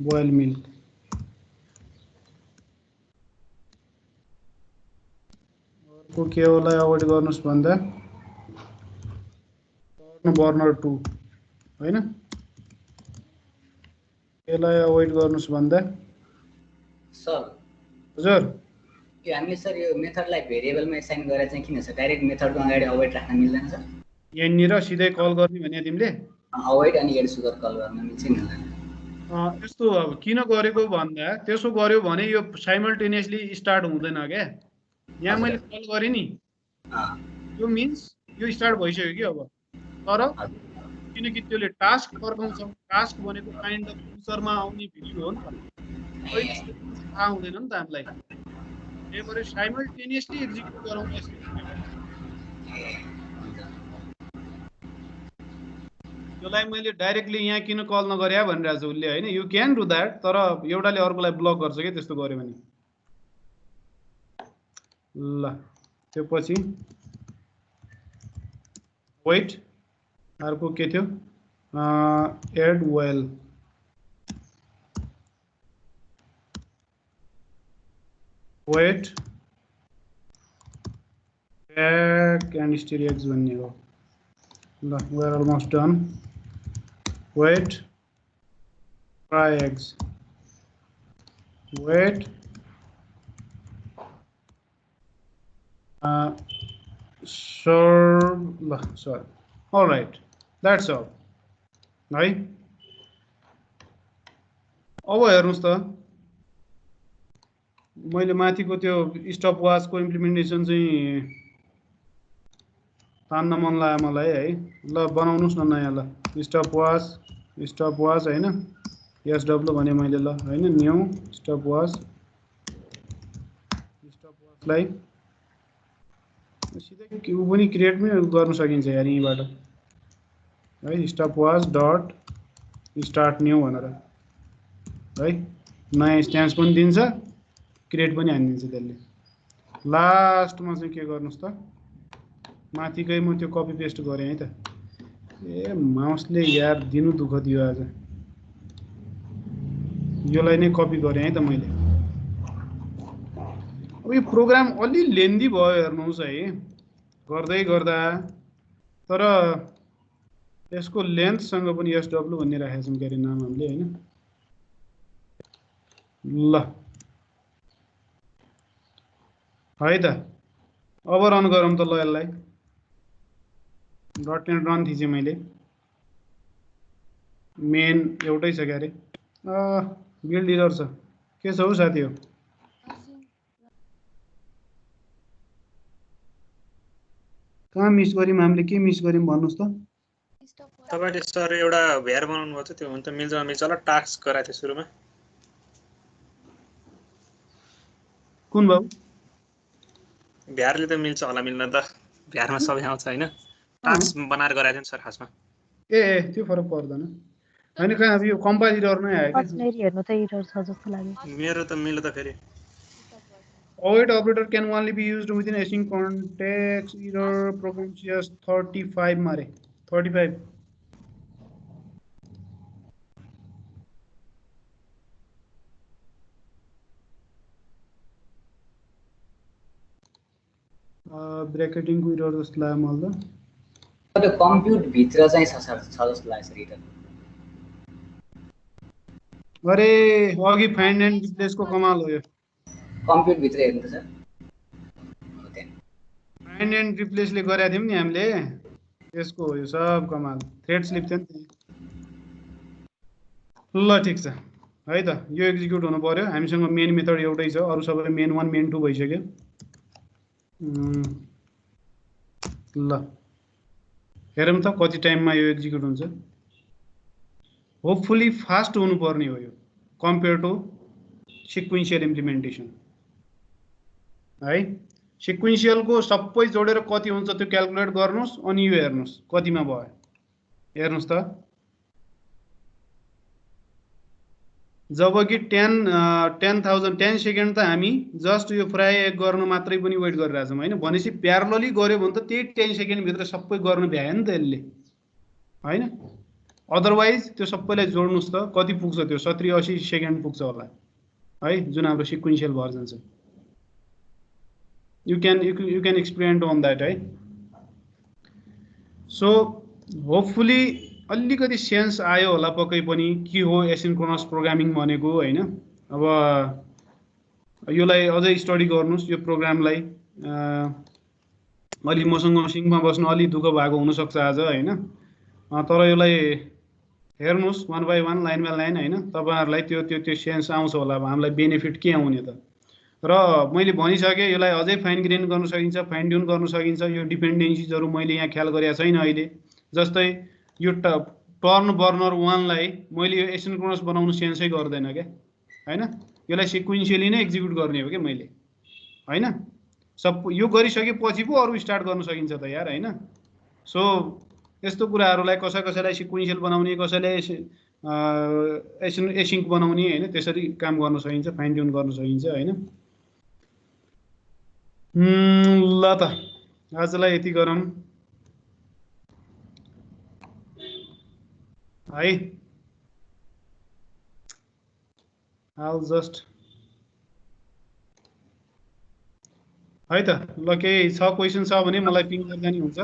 S1: बोइल मिल्क अर्को के होला अवोइड गर्नुस् भन्दा बर्नर 2 हैन यसलाई अवोइड गर्नुस् भन्दा
S3: सर
S1: हजुर
S3: यो हामीले सर यो मेथडलाई भेरिएबलमा एसाइन गरेर चाहिँ किन सर डाइरेक्ट मेथडको अगाडि अवोइड राख्न मिल्दैन सर
S1: यहाँनिर सिधै कल गर्ने भने तिमीले
S3: अवोइड अनि एड सुगर कल गर्न मिल्छ मिल्दैन
S1: यस्तो अब किन गरेको भन्दा त्यसो गर्यो भने यो साइमल्टेनियसली स्टार्ट हुँदैन क्या यहाँ मैले कल गरेँ नि यो मिन्स यो स्टार्ट भइसक्यो कि अब तर किनकि त्यसले टास्क फर्काउँछ टास्क भनेको काइन्ड अफ युजरमा आउने भेल्यु हो नि त थाहा हुँदैन नि त हामीलाई त्यही भएर साइमल्टेनियसली एक्जिक्युट गरौँ यसलाई मैले डाइरेक्टली यहाँ किन कल नगरे भनिरहेको छु उसले होइन यु क्यान डु द्याट तर एउटाले अर्कोलाई ब्लक गर्छ कि त्यस्तो गर्यो भने ल त्यो पछि वेट अर्को के थियो add well wait back and stereo x भन्ने हो ल we are almost done wait try x wait sorry all right that's all है अब हेर्नुस् त मैले माथिको त्यो स्टप वाचको इम्प्लिमेन्टेसन चाहिँ तान्न मन लाग्यो मलाई है ल बनाउनुस् न नयाँ ल स्टप वाच हैन एसडब्ल्यू भने मैले ल हैन न्यू स्टप वाचलाई सिधै क्यू पनि क्रिएट पनि गर्न सकिन्छ यार यहीबाट है stop watch dot start new भनेर है नयाँ स्ट्यान्स पनि दिन्छ क्रिएट पनि हानिदिन्छ त्यसले लास्टमा चाहिँ के गर्नुस् त माथिकै म त्यो कपी पेस्ट गरेँ है त ए माउसले यार दिनु दुःख दियो आज योलाई नै कपी गरेँ है त मैले अब यो प्रोग्राम अलि लेन्दी भयो हेर्नुहोस् है गर्दै गर्दा तर यसको लेन्थसँग पनि एसडब्ल्यू भन्ने राखेको छौँ के अरे नाम हामीले हैन ल है त अब रन गरौँ त ल यसलाई डट नेट रन थिचेँ मैले मेन एउटै छ के अरे बिल्ड इरर छ के छ हौ साथी हो कहाँ मिस गर्यौँ हामीले के मिस गर्यौँ भन्नुहोस् त
S2: तपाईले सर एउटा भ्यार बनाउनु भएको थियो त्यो हुन त मिल्छ होला टास्क गराएको थियो सुरुमा
S1: कुन बाबु
S2: भ्यारले त मिल्छ होला मिल्न त भ्यारमा सबै आउँछ हैन टास्क बनाएर गराएको थियो नि सर खासमा
S1: ए त्यो फरक पर्दैन हैन कहाँ अब यो कम्पाइल इरर नै आयो
S5: मेरी हेर्नु त इरर छ जस्तो लाग्यो
S2: मेरो त मिल्यो त फेरि
S1: Await operator can only be used within async context. Error program CS 35 मारे 35 ब्रैकेटिंग को error जस्तो लाग्यो मलाई
S3: त त्यो कम्प्युट भित्र चाहिँ छ जस्तो लाग्छ रिटर्न
S1: अरे अघि फाइन्ड एन्ड रिप्लेस को कमाल हो यो
S3: कम्प्युट भित्र हेर्नु त सर
S1: फाइन्ड एन्ड रिप्लेस ले गरेका थियौं नि हामीले यसको हो यो सब कमाल थ्रेड स्लिप थियो नि ल ठीक छ है त यो एक्जिक्युट हुनु पर्यो हामीसँग मेन मेथड एउटै छ अरु सबै मेन 1 मेन 2 भइसक्यो ल हेरौँ त कति टाइममा यो एक्जिक्युट हुन्छ होपफुली फास्ट हुनु पर्ने हो यो कम्पेयर टु सिक्वेन्शियल इम्प्लिमेन्टेसन है सिक्वेन्शियल को सबै जोडेर कति हुन्छ त्यो क्याल्कुलेट गर्नुस् अनि यो हेर्नुस् कतिमा भयो हेर्नुस् त जब कि 10 सेकेन्ड त हामी जस्ट यो फ्राई एग गर्नु मात्रै पनि वेट गरिरहेको छौँ होइन। भनेपछि प्यारलली गऱ्यो भने त त्यही 10 सेकेन्डभित्र सबै गर्नु भ्यायो नि त यसले होइन। अदरवाइज त्यो सबैलाई जोड्नुहोस् त कति पुग्छ, त्यो 70-80 सेकेन्ड पुग्छ होला है, जुन हाम्रो सिक्वेन्सियल भर्जन छ। You can experiment on that है। सो होपफुली अलिकति सेन्स आयो होला पक्कै पनि के हो एसिन्क्रोनस प्रोग्रामिङ भनेको होइन। अब योलाई अझै स्टडी गर्नुहोस् यो प्रोग्रामलाई। अलि मसँग सिङ्कमा बस्नु अलि दुःख भएको हुनसक्छ आज होइन, तर योलाई हेर्नुहोस् one by one line by line होइन। तपाईँहरूलाई त्यो सेन्स आउँछ होला हामीलाई बेनिफिट के आउने त। र मैले भनिसकेँ योलाई अझै फाइन ग्रेन गर्न सकिन्छ, फाइन ट्युन गर्न सकिन्छ। यो डिपेन्डेन्सिजहरू मैले यहाँ ख्याल गरेको छैन अहिले। जस्तै यो टर्न बर्नर 1 लाई मैले यो एसिन्क्रोनस बनाउनु सेन्सै गर्दैन क्या होइन। यसलाई सिक्वेन्सियली नै एक्जिक्युट गर्ने हो क्या मैले होइन। सब यो गरिसकेपछि पो अरू स्टार्ट गर्न सकिन्छ त यार होइन। सो यस्तो कुराहरूलाई कसैलाई सिक्वेन्सियल बनाउने, कसैलाई एसिन्क बनाउने होइन, त्यसरी काम गर्न सकिन्छ, फाइन ट्युन गर्न सकिन्छ होइन। ल त आजलाई यति गरौँ है। I'll just है त ल केही छ क्वेसन छ भने मलाई पिङ गर्दा नि हुन्छ।